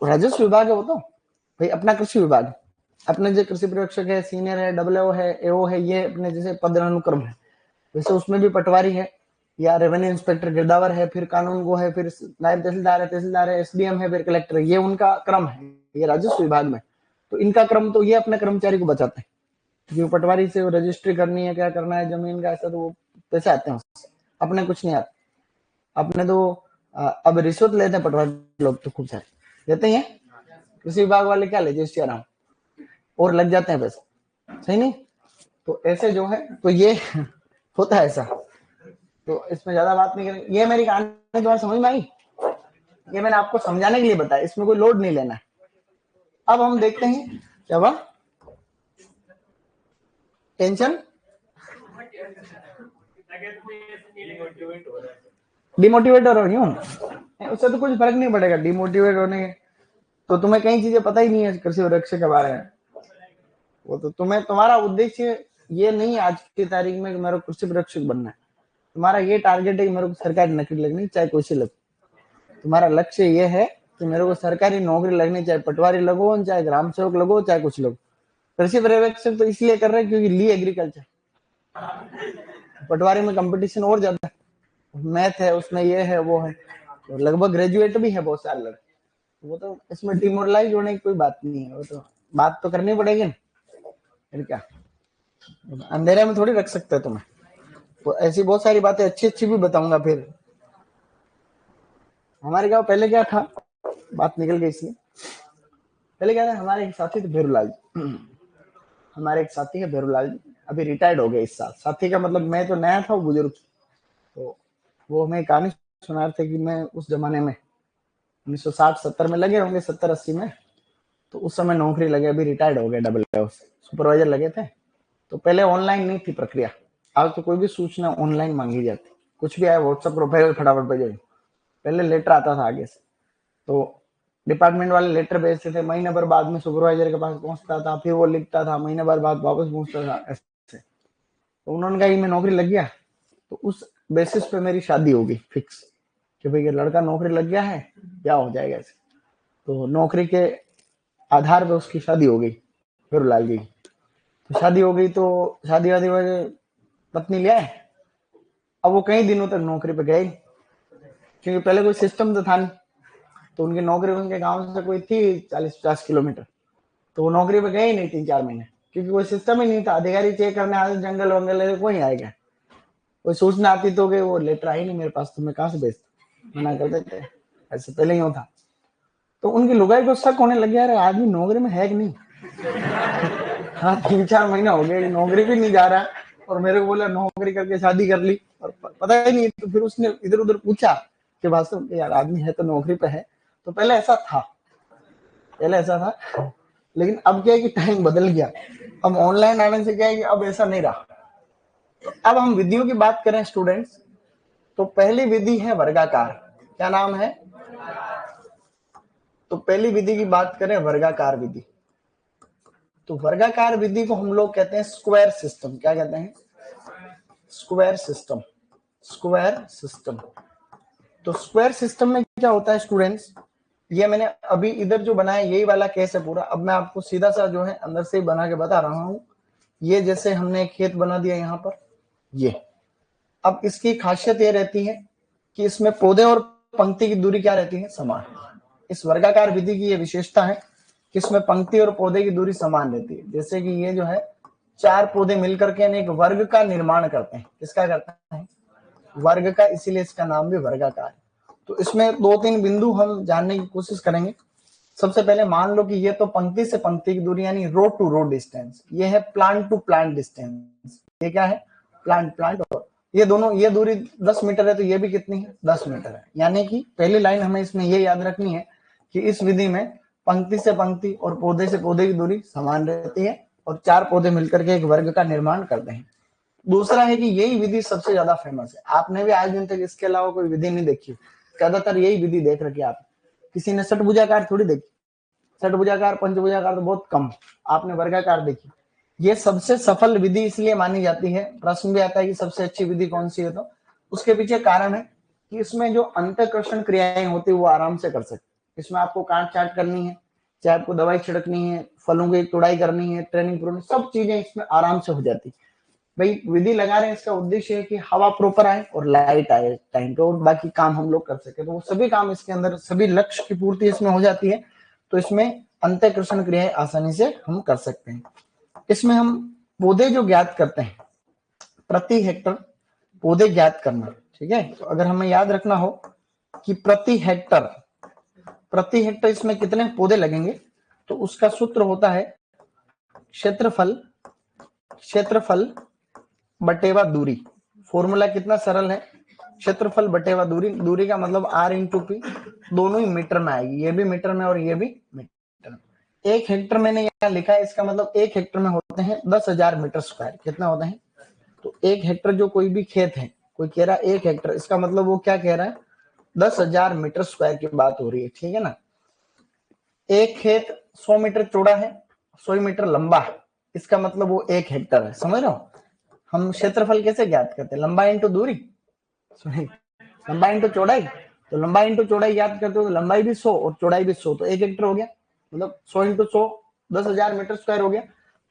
राजस्व विभाग है, वो तो भाई अपना कृषि विभाग है। अपने जो कृषि पर्यवेक्षक है, सीनियर है, डब्ल्यू है, एओ है, ये अपने जैसे पदानुक्रम है। वैसे उसमें भी पटवारी है या रेवेन्यू इंस्पेक्टर गिरदावर है, फिर कानून गो है, फिर नायब तहसीलदार है, एसडीएम है, फिर कलेक्टर है। ये उनका क्रम है, ये राजस्व विभाग में। तो इनका क्रम, तो ये अपने कर्मचारी को बचाते हैं, क्योंकि पटवारी से रजिस्ट्री करनी है, क्या करना है जमीन का, ऐसा तो वो पैसे आते हैं उससे, अपने कुछ नहीं आता। अपने तो अब रिश्वत लेते हैं पटवारी लोग, तो खूब सारे लेते हैं। कृषि विभाग वाले क्या ले जी आराम, और लग जाते हैं पैसे, सही नहीं? तो ऐसे जो है, तो ये होता है ऐसा। तो इसमें ज्यादा बात नहीं करेंगे। ये मेरी कहानी तुम्हारी समझ में आई, ये मैंने आपको समझाने के लिए बताया, इसमें कोई लोड नहीं लेना है। अब हम देखते हैं क्या हुआ, टेंशन डिमोटिवेट हो रही हूँ, उससे तो कुछ फर्क नहीं पड़ेगा डिमोटिवेट होने के। तो तुम्हें कई चीजें पता ही नहीं है कृषि रक्षा के बारे में। वो तो तुम्हें, तुम्हारा उद्देश्य ये नहीं आज की तारीख में कि मेरे को कृषि रक्षक बनना है। तुम्हारा ये टारगेट है कि मेरे को सरकारी नौकरी लगनी, चाहे कोई सी लगे। तुम्हारा लक्ष्य ये है कि मेरे को सरकारी नौकरी लगनी, चाहे पटवारी लगो, चाहे ग्राम सेवक लगो, चाहे कुछ लोग। कृषि पर्यवेक्षक तो इसलिए कर रहे हैं क्योंकि ली एग्रीकल्चर, पटवारी में कंपटीशन और ज्यादा, मैथ है उसमें, ये है वो है, तो लगभग ग्रेजुएट भी है बहुत सारे लड़के। वो तो इसमें डिमोरलाइज होने की कोई बात नहीं है, वो तो बात तो करनी पड़ेगी ना, फिर क्या अंधेरे में थोड़ी रख सकते हैं तुम्हें। तो ऐसी बहुत सारी बातें अच्छी अच्छी भी बताऊंगा। फिर हमारे गांव पहले क्या था, बात निकल गई इसलिए। पहले क्या था, हमारे एक साथी थे भेरूलाल जी, हमारे एक साथी है भेरूलाल जी, अभी रिटायर्ड हो गए इस साल। साथी का मतलब मैं तो नया था, वो बुजुर्ग। तो वो हमें कहानी सुना रहे थे कि मैं उस जमाने में 1960-70 में लगे होंगे, 70-80 में, तो उस समय नौकरी लगे, अभी रिटायर्ड हो गए, डबल सुपरवाइजर लगे थे। तो पहले ऑनलाइन नहीं थी प्रक्रिया, आज तो कोई भी सूचना ऑनलाइन मांगी जाती, कुछ भी आया व्हाट्सएप प्रोफाइल फटाफट भेजो। पहले लेटर आता था आगे से, तो डिपार्टमेंट वाले लेटर भेजते थे, महीने भर बाद में सुपरवाइजर के पास पहुंचता था, फिर वो लिखता था, महीने भर बाद वापस पहुंचता था, ऐसे। तो उन्होंने कहा कि मैं नौकरी लग गया, तो उस बेसिस पे मेरी शादी होगी फिक्स, कि भाई ये लड़का नौकरी लग गया है, क्या हो जाएगा ऐसे। तो नौकरी के आधार पे उसकी शादी हो गई, फिर लाल गई। तो शादी हो गई, तो शादी वादी वजह पत्नी ले आए। अब वो कई दिनों तक नौकरी पे गए, क्योंकि पहले कोई सिस्टम तो था नहीं, तो उनकी नौकरी उनके गांव से कोई थी 40-50 किलोमीटर, तो वो नौकरी पे गए ही नहीं 3-4 महीने, क्योंकि कोई सिस्टम ही नहीं था। अधिकारी चेक करने आते, जंगल वंगल कोई आएगा, कोई सूचना आती तो वो लेटर आई नहीं मेरे पास, तो मैं कहाँ से भेजता, मना कर देते, ऐसे पहले ही होता। तो उनकी लुगाई को शक होने लग गया, अरे आदमी नौकरी में है कि नहीं। हाँ 3-4 महीना हो गया, नौकरी भी नहीं जा रहा, और मेरे को बोला नौकरी करके शादी कर ली, और पता ही नहीं। तो फिर उसने इधर उधर पूछा कि वास्तव यार आदमी है तो नौकरी पे है। तो पहले ऐसा था, पहले ऐसा था, लेकिन अब क्या है कि टाइम बदल गया। अब ऑनलाइन आने से क्या है कि अब ऐसा नहीं रहा। तो अब हम विधियों की बात करें स्टूडेंट्स, तो पहली विधि है वर्गाकार। क्या नाम है? तो पहली विधि की बात करें वर्गाकार विधि। तो वर्गाकार विधि को हम लोग कहते हैं स्क्वायर सिस्टम। क्या कहते हैं? Square system. Square system. तो स्क्वायर सिस्टम में क्या होता है स्टूडेंट्स, ये मैंने अभी इधर जो बनाया यही वाला केस है पूरा। अब मैं आपको सीधा सा जो है अंदर से ही बना के बता रहा हूं। ये जैसे हमने एक खेत बना दिया यहाँ पर, ये। अब इसकी खासियत ये रहती है कि इसमें पौधे और पंक्ति की दूरी क्या रहती है? समान। इस वर्गाकार विधि की ये विशेषता है कि इसमें पंक्ति और पौधे की दूरी समान रहती है। जैसे कि ये जो है 4 पौधे मिलकर के एक वर्ग का निर्माण करते हैं। किसका करते हैं? वर्ग का, इसीलिए इसका नाम भी वर्गाकार है। तो इसमें 2-3 बिंदु हम जानने की कोशिश करेंगे। सबसे पहले मान लो कि ये तो पंक्ति से पंक्ति की दूरी यानी रो टू रो डिस्टेंस, ये है प्लांट टू प्लांट डिस्टेंस। ये क्या है? Plant plant. और ये दोनों, ये दूरी 10 मीटर है, तो ये भी कितनी है? 10 मीटर है। यानी कि पहली लाइन हमें इसमें ये याद रखनी है कि इस विधि में पंक्ति से पंक्ति और पौधे से पौधे की दूरी समान रहती है, और 4 पौधे मिलकर के एक वर्ग का निर्माण करते हैं। दूसरा है कि यही विधि सबसे ज्यादा फेमस है। आपने भी आज दिन तक इसके अलावा कोई विधि नहीं देखी, ज्यादातर यही विधि देख रखी आप। किसी ने षटभुजाकार थोड़ी देखी, षटभुजाकार पंचभुजाकार तो बहुत कम, आपने वर्गाकार देखी। ये सबसे सफल विधि इसलिए मानी जाती है। प्रश्न भी आता है कि सबसे अच्छी विधि कौन सी है, तो उसके पीछे कारण है कि इसमें जो अंतःकर्षण क्रियाएं होती है वो आराम से कर सकते। इसमें आपको काट चाट करनी है, चाहे आपको दवाई छिड़कनी है, फलों की तोड़ाई करनी है, ट्रेनिंग प्रोनिंग, सब चीजें इसमें आराम से हो जाती। भाई विधि लगा रहे हैं, इसका उद्देश्य है कि हवा प्रॉपर आए और लाइट आए टाइम पे, और बाकी काम हम लोग कर सके। तो वो सभी काम इसके अंदर, सभी लक्ष्य की पूर्ति इसमें हो जाती है। तो इसमें अंतःकर्षण क्रियाएं आसानी से हम कर सकते हैं। इसमें हम पौधे जो ज्ञात करते हैं, प्रति हेक्टर पौधे ज्ञात करना, ठीक है। तो अगर हमें याद रखना हो कि प्रति हेक्टर इसमें कितने पौधे लगेंगे, तो उसका सूत्र होता है क्षेत्रफल बटेवा दूरी। फॉर्मूला कितना सरल है, क्षेत्रफल बटेवा दूरी। दूरी का मतलब R इंटू पी, दोनों ही मीटर में आएगी, ये भी मीटर में और ये भी मीटर में। 1 हेक्टर मैंने यहाँ लिखा है, इसका मतलब 1 हेक्टर में होते हैं 10,000 मीटर स्क्वायर। कितना होता है? तो 1 हेक्टर जो कोई भी खेत है, कोई कह रहा है 1 हेक्टर, इसका मतलब वो क्या कह रहा है? 10,000 मीटर स्क्वायर की बात हो रही है, ठीक है ना। एक खेत 100 मीटर चौड़ा है, 100 मीटर लंबा है, इसका मतलब वो 1 हेक्टर है। समझ रहे हो? हम क्षेत्रफल कैसे ज्ञात करते हैं? लंबाई इंटू दूरी, सॉरी लंबाई इंटू चौड़ाई। तो लंबाई इंटू चौड़ाई याद करते हो तो लंबाई भी 100 और चौड़ाई भी 100, तो 1 हेक्टर हो गया, मतलब 100 इंटू 100 10,000 मीटर स्क्वायर हो गया।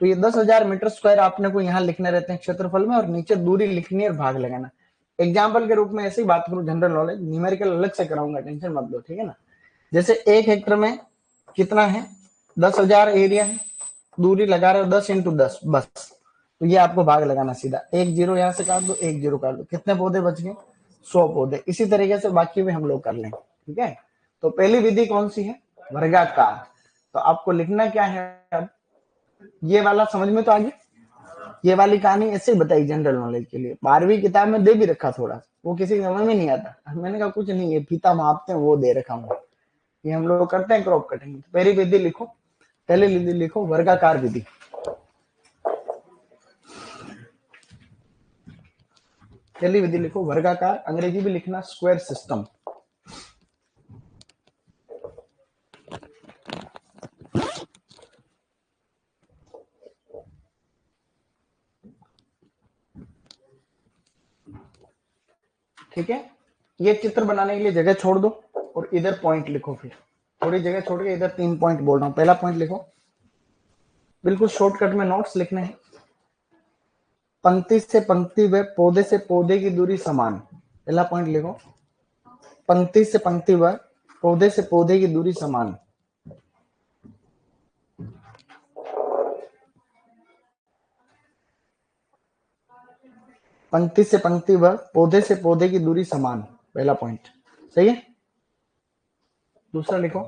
तो ये 10,000 मीटर स्क्वायर आपने को यहाँ लिखने रहते हैं क्षेत्रफल में, और नीचे दूरी लिखनी है और भाग लगाना। एग्जाम्पल के रूप में ऐसे ही बात करूं, जनरल नॉलेज, न्यूमेरिकल अलग से कराऊंगा, टेंशन मत लो, ठीक है ना। जैसे 1 हेक्टर में कितना है, 10,000 एरिया है, दूरी लगा रहे हो 10 इंटू 10 बस, तो ये आपको भाग लगाना सीधा, 1 जीरो यहाँ से काट दो, 1 जीरो काट दो, कितने पौधे बच गए, 100 पौधे। इसी तरीके से बाकी भी हम लोग कर लेंगे, ठीक है। तो पहली विधि कौन सी है, वर्गाकार। तो आपको लिखना क्या है, अब ये वाला समझ में तो आ गया, ये वाली कहानी ऐसे ही बताई जनरल नॉलेज के लिए, 12वीं किताब में दे भी रखा, थोड़ा वो किसी समझ में नहीं आता, मैंने कहा कुछ नहीं है, फीता मापते हैं वो दे रखा हूँ, ये हम लोग करते हैं क्रॉप कटिंग। पहली विधि लिखो, पहली विधि लिखो वर्गाकार विधि। पहली विधि लिखो वर्गाकार, अंग्रेजी भी लिखना स्क्वायर सिस्टम। ठीक है, ये चित्र बनाने के लिए जगह छोड़ दो और इधर पॉइंट लिखो, फिर थोड़ी जगह छोड़ के इधर 3 पॉइंट बोल रहा हूँ। पहला पॉइंट लिखो, बिल्कुल शॉर्टकट में नोट्स लिखने हैं। पंक्ति से पंक्ति व पौधे से पौधे की दूरी समान। पहला पॉइंट लिखो, पंक्ति से पंक्ति व पौधे से पौधे की दूरी समान। पंक्ति से पंक्ति व पौधे से पौधे की दूरी समान, पहला पॉइंट सही है। दूसरा लिखो,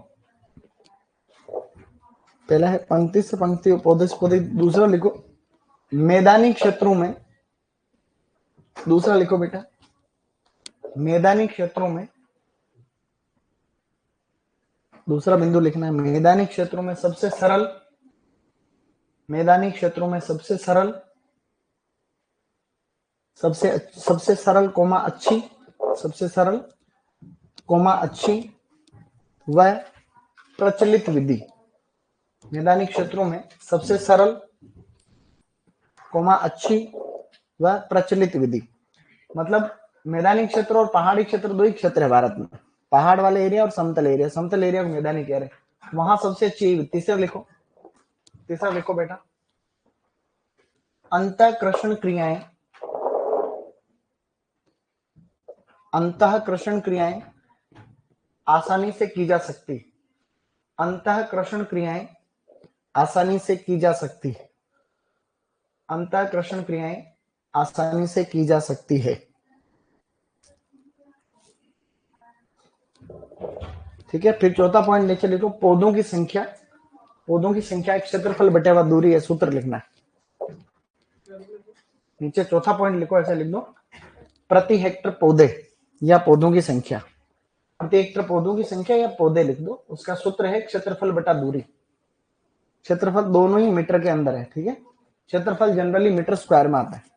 पहला है पंक्ति से पंक्ति और पौधे से पौधे। दूसरा लिखो मैदानी क्षेत्रों में, दूसरा लिखो बेटा मैदानी क्षेत्रों में, दूसरा बिंदु लिखना है मैदानी क्षेत्रों में सबसे सरल, मैदानी क्षेत्रों में सबसे सरल, सबसे सरल कोमा अच्छी, सबसे सरल कोमा अच्छी व प्रचलित विधि। मैदानी क्षेत्रों में सबसे सरल कोमा अच्छी व प्रचलित विधि, मतलब मैदानी क्षेत्र और पहाड़ी क्षेत्र दो ही क्षेत्र है भारत में, पहाड़ वाले एरिया और समतल एरिया, समतल एरिया को मैदानी कह रहे हैं, वहां सबसे अच्छी। तीसरा लिखो, तीसरा लिखो बेटा अंतःकृषण क्रियाएं, अंतःकृषण क्रियाएं आसानी से की जा सकती, अंतःकृषण क्रियाएं आसानी से की जा सकती, अंतःकृषण क्रियाएं आसानी से की जा सकती है। ठीक है, फिर चौथा पॉइंट नीचे लिखो पौधों की संख्या, पौधों की संख्या एक क्षेत्रफल बटे हुआ दूरी है, सूत्र लिखना है नीचे। चौथा पॉइंट लिखो, ऐसे लिख दो प्रति हेक्टर पौधे या पौधों की संख्या, प्रति हेक्टर पौधों की संख्या या पौधे लिख दो, उसका सूत्र है क्षेत्रफल बटा दूरी। क्षेत्रफल दोनों ही मीटर के अंदर है, ठीक है, क्षेत्रफल जनरली मीटर स्क्वायर में आता है।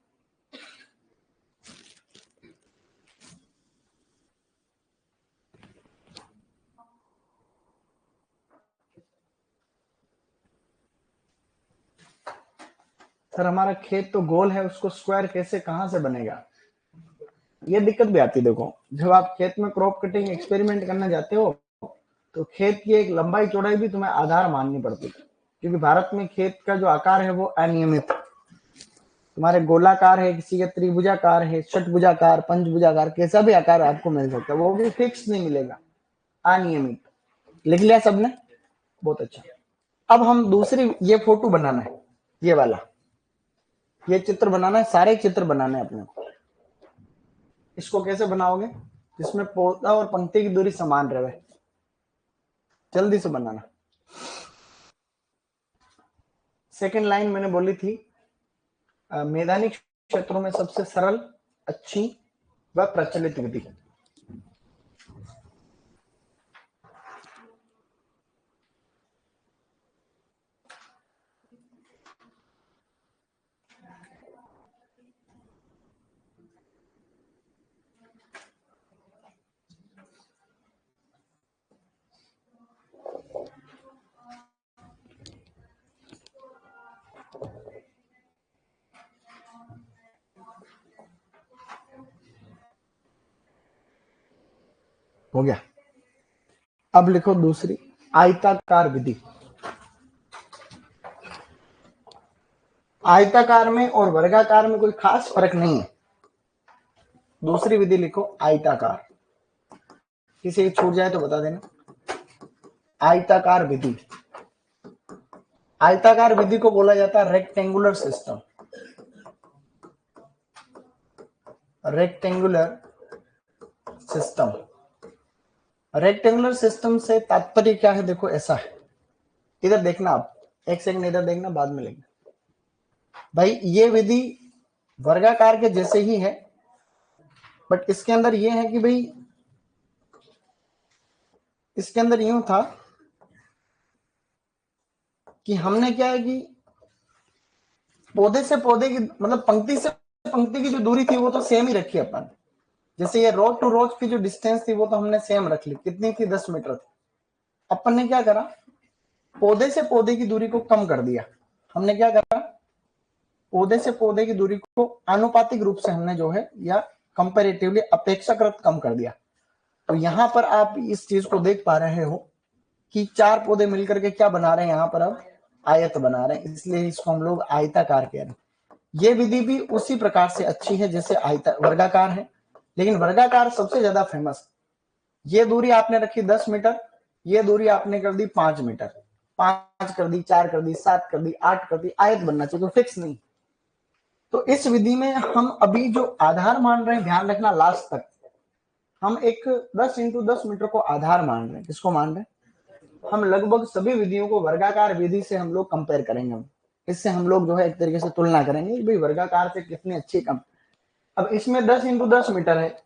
सर हमारा खेत तो गोल है, उसको स्क्वायर कैसे कहां से बनेगा, ये दिक्कत भी आती है। देखो जब आप खेत में क्रॉप कटिंग एक्सपेरिमेंट करने जाते हो तो खेत की एक लंबाई चौड़ाई भी तुम्हें आधार माननी पड़ती है, क्योंकि भारत में खेत का जो आकार है वो अनियमित, तुम्हारे गोलाकार है, किसी का त्रिभुजाकार है, षटभुजाकार, पंचभुजाकार, कैसा भी आकार आपको मिल सकता है, वो भी फिक्स नहीं मिलेगा, अनियमित। लिख लिया सबने, बहुत अच्छा। अब हम दूसरी, ये फोटो बनाना है, ये वाला, ये चित्र बनाना है, सारे चित्र बनाने हैं अपने को। इसको कैसे बनाओगे, जिसमें पौधा और पंक्ति की दूरी समान रहे, जल्दी से बनाना। सेकंड लाइन मैंने बोली थी मैदानी क्षेत्रों में सबसे सरल, अच्छी व प्रचलित विधि। हो गया। अब लिखो दूसरी, आयताकार विधि। आयताकार में और वर्गाकार में कोई खास फर्क नहीं है। दूसरी विधि लिखो आयताकार। किसी की छूट जाए तो बता देना। आयताकार विधि, आयताकार विधि को बोला जाता है rectangular system. Rectangular system, rectangular system से तात्पर्य क्या है? देखो ऐसा है, इधर देखना आप, एक सेकंड इधर देखना, बाद में लिखना। भाई ये विधि वर्गाकार के जैसे ही है, बट इसके अंदर ये है कि भाई इसके अंदर यूं था कि हमने क्या है कि पौधे से पौधे की, मतलब पंक्ति से पंक्ति की जो दूरी थी वो तो सेम ही रखी अपन। जैसे ये रोज टू रोज की जो डिस्टेंस थी वो तो हमने सेम रख ली, कितनी थी? 10 मीटर थी। अपन ने क्या करा, पौधे से पौधे की दूरी को कम कर दिया। हमने क्या करा, पौधे से पौधे की दूरी को आनुपातिक रूप से हमने जो है या कंपैरेटिवली अपेक्षाकृत कम कर दिया। तो यहां पर आप इस चीज को देख पा रहे हो कि 4 पौधे मिलकर के क्या बना रहे हैं, यहां पर अब आयत बना रहे हैं, इसलिए इसको हम लोग आयताकार कह रहे हैं। ये विधि भी उसी प्रकार से अच्छी है जैसे वर्गाकार है, लेकिन वर्गाकार सबसे ज्यादा फेमस। ये दूरी आपने रखी 10 मीटर, ये दूरी आपने कर दी 5 मीटर, 5 कर दी, 4 कर दी, 7 कर दी, 8 कर दी, आयत बनना चाहिए, तो फिक्स नहीं। तो इस विधि में हम अभी जो आधार मान रहे हैं, ध्यान रखना लास्ट तक, हम एक 10 इंटू 10 मीटर को आधार मान रहे हैं। किसको मान रहे हैं? हम लगभग सभी विधियों को वर्गाकार विधि से हम लोग कंपेयर करेंगे। इससे हम लोग जो है एक तरीके से तुलना करेंगे भाई वर्गाकार से कितनी अच्छी कम। अब इसमें 10 इंटू 10 मीटर है,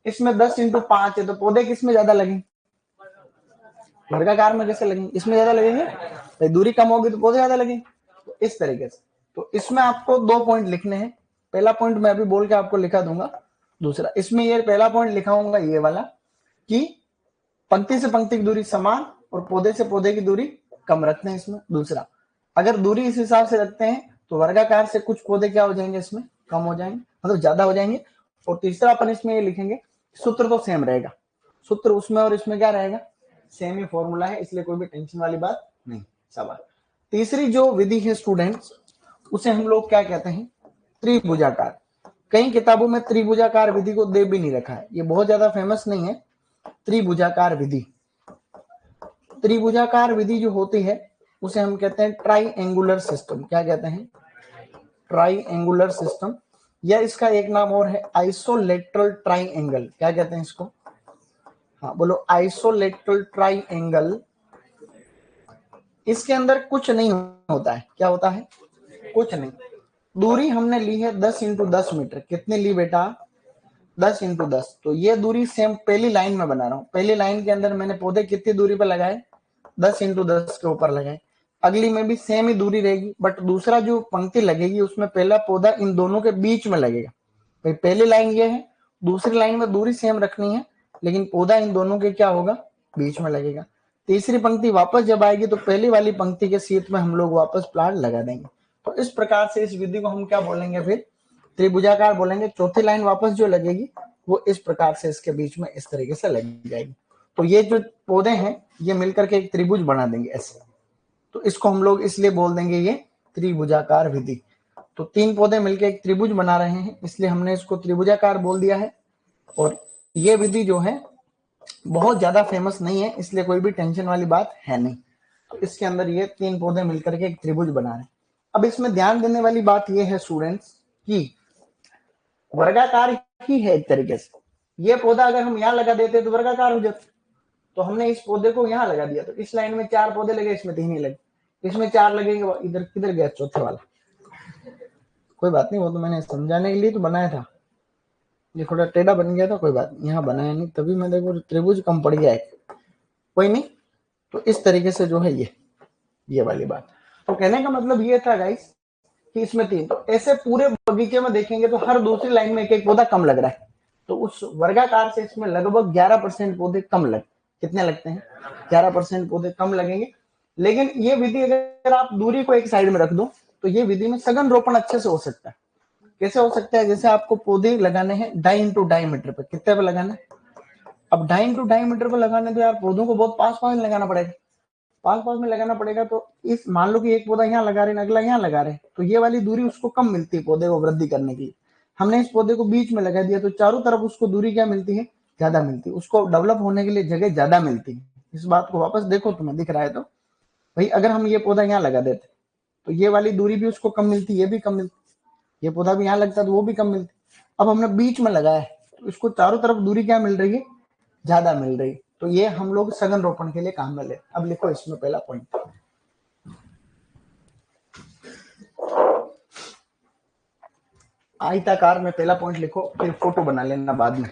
इसमें 10 इंटू 5 है, तो पौधे किसमें ज्यादा लगेंगे? वर्गाकार में कैसे लगेंगे? इसमें ज्यादा लगेंगे। तो दूरी कम होगी तो पौधे ज्यादा लगेंगे। तो इस तरीके से, तो इसमें आपको 2 पॉइंट लिखने हैं। पहला पॉइंट मैं अभी बोल के आपको लिखा दूंगा। दूसरा, इसमें ये पहला पॉइंट लिखाऊंगा ये वाला कि पंक्ति से पंक्ति की दूरी समान और पौधे से पौधे की दूरी कम रखते हैं इसमें। दूसरा, अगर दूरी इस हिसाब से रखते हैं तो वर्गाकार से कुछ पौधे क्या हो जाएंगे, इसमें कम हो जाएंगे, मतलब ज्यादा हो जाएंगे। और तीसरा अपन इसमें ये लिखेंगे, सूत्र तो सेम रहेगा, सूत्र उसमें और इसमें क्या रहेगा, सेम ही फॉर्मूला है, इसलिए कोई भी टेंशन वाली बात नहीं। सवाल तीसरी जो विधि है स्टूडेंट्स, उसे हम लोग क्या कहते हैं? त्रिभुजाकार। कई किताबों में त्रिभुजाकार विधि को दे भी नहीं रखा है, ये बहुत ज्यादा फेमस नहीं है। त्रिभुजाकार विधि, त्रिभुजाकार विधि जो होती है उसे हम कहते हैं ट्राइएंगुलर सिस्टम। क्या कहते हैं? ट्राइएंगुलर सिस्टम, या इसका एक नाम और है आइसोलेटरल ट्राइएंगल। क्या कहते हैं इसको? हाँ बोलो, आइसोलेटरल ट्राइएंगल। इसके अंदर कुछ नहीं होता है। क्या होता है? कुछ नहीं। दूरी हमने ली है 10 इंटू 10 मीटर। कितने ली बेटा? 10 इंटू 10। तो ये दूरी सेम पहली लाइन में बना रहा हूं। पहली लाइन के अंदर मैंने पौधे कितनी दूरी पर लगाए? 10 इंटू 10 के ऊपर लगाए। अगली में भी सेम ही दूरी रहेगी, बट दूसरा जो पंक्ति लगेगी उसमें पहला पौधा इन दोनों के बीच में लगेगा। भाई पहली लाइन ये है, दूसरी लाइन में दूरी सेम रखनी है, लेकिन पौधा इन दोनों के क्या होगा? बीच में लगेगा। तीसरी पंक्ति वापस जब आएगी तो पहली वाली पंक्ति के सीट में हम लोग वापस प्लांट लगा देंगे। तो इस प्रकार से इस विधि को हम क्या बोलेंगे? फिर त्रिभुजाकार बोलेंगे। चौथी लाइन वापस जो लगेगी वो इस प्रकार से इसके बीच में इस तरीके से लग जाएगी। तो ये जो पौधे हैं ये मिलकर के एक त्रिभुज बना देंगे ऐसे। तो इसको हम लोग इसलिए बोल देंगे ये त्रिभुजाकार विधि। तो 3 पौधे मिलकर एक त्रिभुज बना रहे हैं, इसलिए हमने इसको त्रिभुजाकार बोल दिया है। और ये विधि जो है बहुत ज्यादा फेमस नहीं है, इसलिए कोई भी टेंशन वाली बात है नहीं। तो इसके अंदर ये 3 पौधे मिलकर के एक त्रिभुज बना रहे हैं। अब इसमें ध्यान देने वाली बात ये है स्टूडेंट्स कि वर्गाकार ही है एक तरीके से। ये पौधा अगर हम यहाँ लगा देते तो वर्गाकार हो जाता, तो हमने इस पौधे को यहाँ लगा दिया। तो इस लाइन में 4 पौधे लगे, इसमें 3 ही लगे, इसमें 4 लगेंगे। इधर किधर गया चौथे वाला? कोई बात नहीं, वो तो मैंने समझाने के लिए तो बनाया था, ये थोड़ा टेढ़ा बन गया था, कोई बात नहीं, यहाँ बनाया नहीं, तभी मैं देखो त्रिभुज कम पड़ गया है, कोई नहीं। तो इस तरीके से जो है ये वाली बात। तो कहने का मतलब ये था गाइस कि इसमें 3, तो ऐसे पूरे बगीचे में देखेंगे तो हर दूसरी लाइन में एक पौधा कम लग रहा है। तो उस वर्गाकार से इसमें लगभग 11% पौधे कम लग, कितने लगते हैं? 11% पौधे कम लगेंगे। लेकिन ये विधि अगर आप दूरी को एक साइड में रख दो तो ये विधि में सघन रोपण अच्छे से हो सकता है। कैसे हो सकता है? जैसे आपको पौधे लगाने हैं 2.5 इंटू 2.5 मीटर पे, कितने पे लगाना है? अब 2.5 मीटर को लगाने तो यार पौधों को बहुत पास पास में लगाना पड़ेगा, पास पास में लगाना पड़ेगा। तो इस मान लो कि एक पौधा यहाँ लगा रहे हैं, अगला यहाँ लगा रहे हैं, तो ये वाली दूरी उसको कम मिलती है पौधे को वृद्धि करने की। हमने इस पौधे को बीच में लगा दिया तो चारों तरफ उसको दूरी क्या मिलती है, ज्यादा मिलती है, उसको डेवलप होने के लिए जगह ज्यादा मिलती है। इस बात को वापस देखो, तुम्हें दिख रहा है तो भाई अगर हम ये पौधा यहाँ लगा देते तो ये वाली दूरी भी उसको कम मिलती, ये भी कम मिलती, ये पौधा भी यहाँ लगता तो वो भी कम मिलती। अब हमने बीच में लगाया है तो इसको चारों तरफ दूरी क्या मिल रही है, ज्यादा मिल रही। तो ये हम लोग सघन रोपण के लिए काम में ले। अब लिखो इसमें पहला पॉइंट, आयताकार में पहला पॉइंट लिखो, फिर फोटो बना लेना बाद में।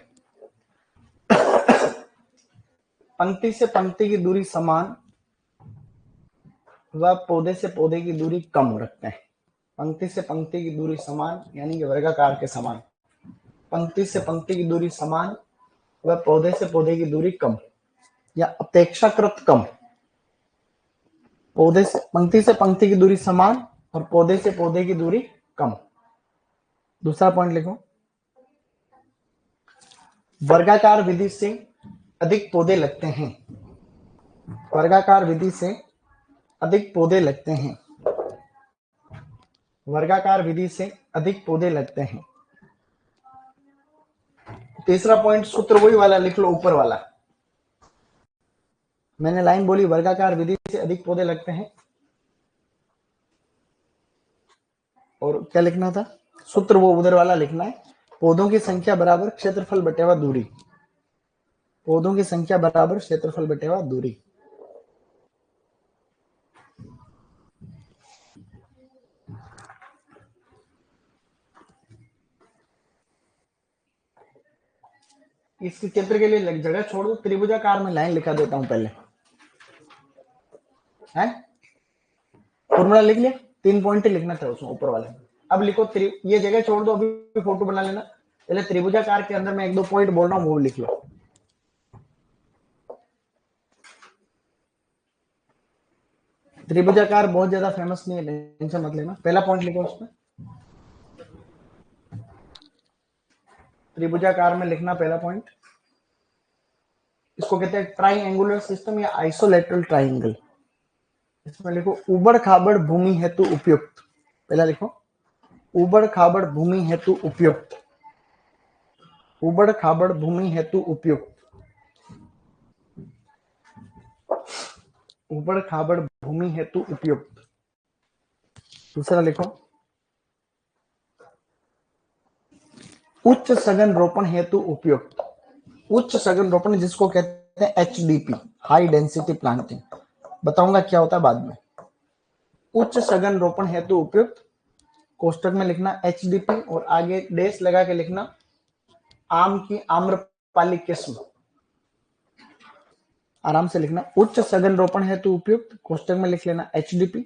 पंक्ति से पंक्ति की दूरी समान व पौधे से पौधे की दूरी कम रखते हैं। पंक्ति से पंक्ति की दूरी समान यानी कि वर्गाकार के समान, पंक्ति से पंक्ति की दूरी समान व पौधे से पौधे की दूरी कम या अपेक्षाकृत कम। पौधे से पंक्ति से पंक्ति की दूरी समान और पौधे से पौधे की दूरी कम। दूसरा पॉइंट लिखो, वर्गाकार विधि से अधिक पौधे लगते हैं, वर्गाकार विधि से अधिक पौधे लगते हैं, वर्गाकार विधि से अधिक पौधे लगते हैं। तीसरा पॉइंट सूत्र वही वाला लिख लो, ऊपर वाला। मैंने लाइन बोली वर्गाकार विधि से अधिक पौधे लगते हैं, और क्या लिखना था, सूत्र वो उधर वाला लिखना है, पौधों की संख्या बराबर क्षेत्रफल बटेवा दूरी, पौधों की संख्या बराबर क्षेत्रफल बटेवा दूरी। इसके चित्र के लिए जगह छोड़ दो, त्रिभुजाकार में लाइन लिखा देता हूं पहले, है फॉर्मूला लिख लिया, 3 पॉइंट लिखना था उसमें ऊपर वाले। अब लिखो ये जगह छोड़ दो, अभी फोटो बना लेना, पहले त्रिभुजाकार के अंदर मैं 1-2 पॉइंट बोल रहा हूं वो लिख लो। त्रिभुजाकार बहुत ज्यादा फेमस नहीं है, टेंशन मत लेना। पहला पॉइंट लिखो उसमें, त्रिभुजाकार में लिखना पहला पॉइंट, इसको कहते हैं ट्राइंगुलर सिस्टम या आइसोलेटरल ट्राइंगल। इसमें लिखो उबड़ खाबड़ भूमि हेतु उपयुक्त, पहला लिखो उबड़ खाबड़ भूमि हेतु उपयुक्त, उबड़ खाबड़ भूमि हेतु उपयुक्त, उबड़ खाबड़ भूमि हेतु उपयुक्त। दूसरा लिखो उच्च सघन रोपण हेतु उपयुक्त, उच्च सघन रोपण जिसको कहते हैं एचडीपी, हाई डेंसिटी प्लांटिंग, बताऊंगा क्या होता है बाद में। उच्च सघन रोपण हेतु उपयुक्त, कोष्टक में लिखना एचडीपी और आगे डैश लगा के लिखना आम की आम्रपाली किस्म, आराम से लिखना उच्च सघन रोपण हेतु उपयुक्त, कोष्टक में लिख लेना एचडीपी,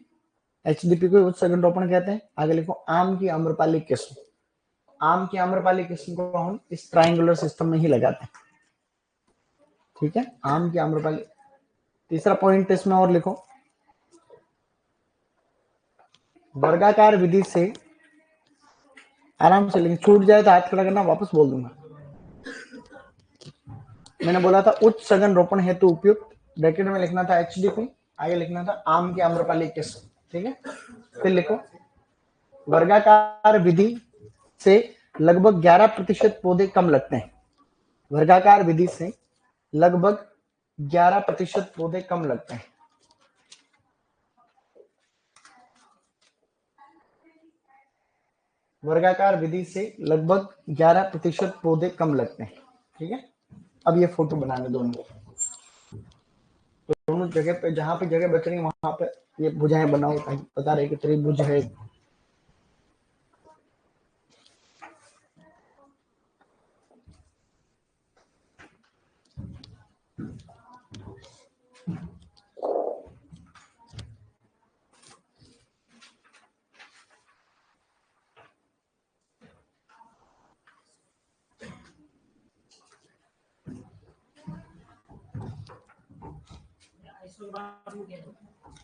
एचडीपी को उच्च सघन रोपण कहते हैं। आगे लिखो आम की आम्रपाली किस्म, आम की आम्रपाली किस्म को हम इस ट्राइंगुलर सिस्टम में ही लगाते हैं, ठीक है, आम की आम्रपाली। तीसरा पॉइंट इसमें और लिखो, वर्गाकार विधि से, आराम से लिखें, छूट जाए तो हाथ खड़ा करना, वापस बोल दूंगा। मैंने बोला था उच्च सघन रोपण हेतु उपयुक्त, ब्रैकेट में लिखना था एचडीपी, आगे लिखना था आम की आम्रपाली किस्म, ठीक है। फिर लिखो वर्गाकार विधि से लगभग 11% पौधे कम लगते हैं, वर्गाकार विधि से लगभग 11% पौधे कम लगते हैं। वर्गाकार विधि से लगभग 11% पौधे कम लगते हैं, ठीक है। अब ये फोटो बनाने दोनों जगह पे, जहां पे जगह बच रही है वहां पे ये भुजाएं बनाओ, बता रहे कि त्रिभुज है।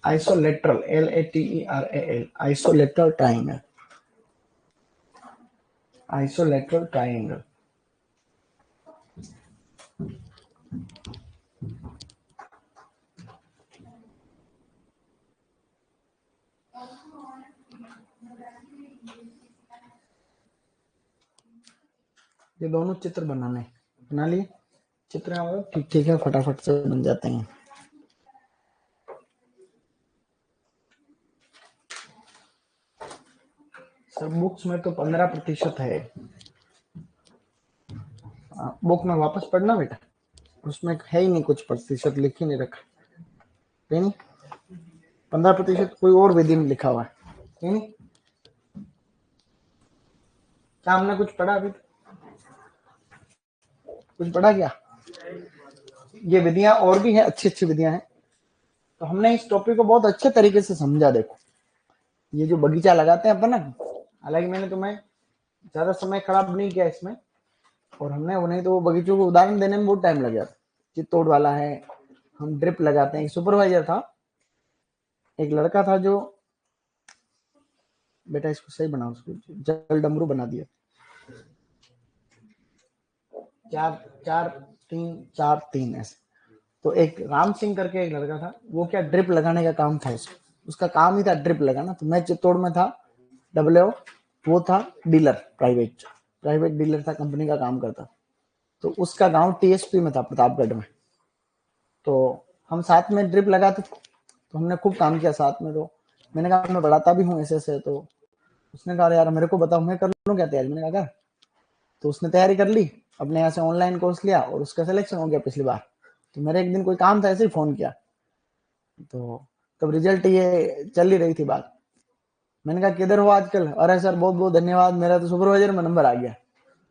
आइसोलेटरल, LATERAL, आइसोलेटरल ट्राइंगल, आइसोलेटरल ट्राइंगल। ये दोनों चित्र बनाने बना लिए चित्र ठीक ठीक है, फटाफट से बन जाते हैं। सब बुक्स में तो 15% है। बुक में वापस पढ़ना बेटा, उसमें है ही नहीं कुछ प्रतिशत, लिख ही नहीं रखा है नहीं। 15% कोई और विधि में लिखा हुआ है नहीं। क्या हमने कुछ पढ़ा अभी? कुछ पढ़ा क्या? ये विधियां और भी हैं, अच्छी अच्छी विधियां हैं। तो हमने इस टॉपिक को बहुत अच्छे तरीके से समझा। देखो ये जो बगीचा लगाते हैं अपन ना, हालांकि मैंने तुम्हें ज्यादा समय खराब नहीं किया इसमें, और हमने उन्हें तो बगीचों को उदाहरण देने में बहुत टाइम लग गया। चित्तौड़ वाला है, हम ड्रिप लगाते हैं। सुपरवाइजर था, एक लड़का था जो, बेटा इसको सही बनाओ, उसको जल डमरू बना दिया। 4 4 3 4 3 ऐसे। तो एक राम सिंह करके एक लड़का था, वो क्या ड्रिप लगाने का काम था उसका काम ही था ड्रिप लगाना। तो मैं चित्तौड़ में था WO, वो था डीलर, प्राइवेट डीलर था, कंपनी का काम करता। तो उसका गांव TSP में था, प्रतापगढ़ में। तो हम साथ में ड्रिप लगाते थे, तो हमने खूब काम किया साथ में। तो मैंने कहा मैं बढ़ाता भी हूँ ऐसे। तो उसने कहा यार मेरे को बताओ, मैं कर लूँ क्या तैयारी? मैंने कहा कर। तो उसने तैयारी कर ली, अपने यहाँ से ऑनलाइन कोर्स लिया और उसका सिलेक्शन हो गया पिछली बार। तो मेरे एक दिन कोई काम था, ऐसे ही फोन किया। तो तब रिजल्ट ये चल ही रही थी बात। मैंने कहा किधर हो आजकल? अरे सर बहुत बहुत धन्यवाद, मेरा तो सुपरवाइजर में नंबर आ गया।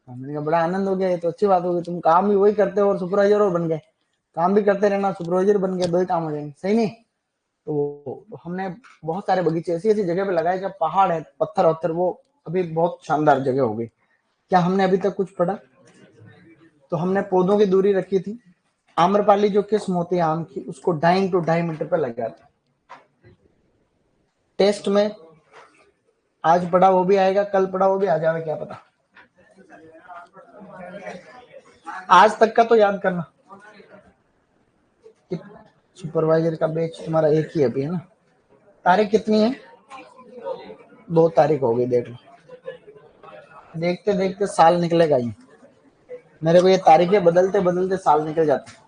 मैंने कहा बड़ा आनंद हो गया, ये तो अच्छी बात होगी, तुम काम भी वही करते हो और सुपरवाइजर और बन गए। काम भी करते रहना, सुपरवाइजर बन गए, दो ही काम हो जाएंगे, सही नहीं? तो हमने बहुत सारे बगीचे ऐसी ऐसी जगह पे लगाए जब पहाड़ है, पत्थर वत्थर, वो अभी बहुत शानदार जगह हो गई। क्या हमने अभी तक कुछ पढ़ा? तो हमने पौधों की दूरी रखी थी। आम्रपाली जो किस्म होती है आम की, उसको 2.5 to 2.5 मीटर पे लग जाता है। टेस्ट में आज पढ़ा वो भी आएगा, कल पढ़ा वो भी आ जाएगा, क्या पता। आज तक का तो याद करना। सुपरवाइजर का बैच तुम्हारा एक ही अभी है ना? तारीख कितनी है? 2 तारीख हो गई, देख लो। देखते देखते साल निकलेगा ही। मेरे को ये तारीखें बदलते बदलते साल निकल जाते हैं।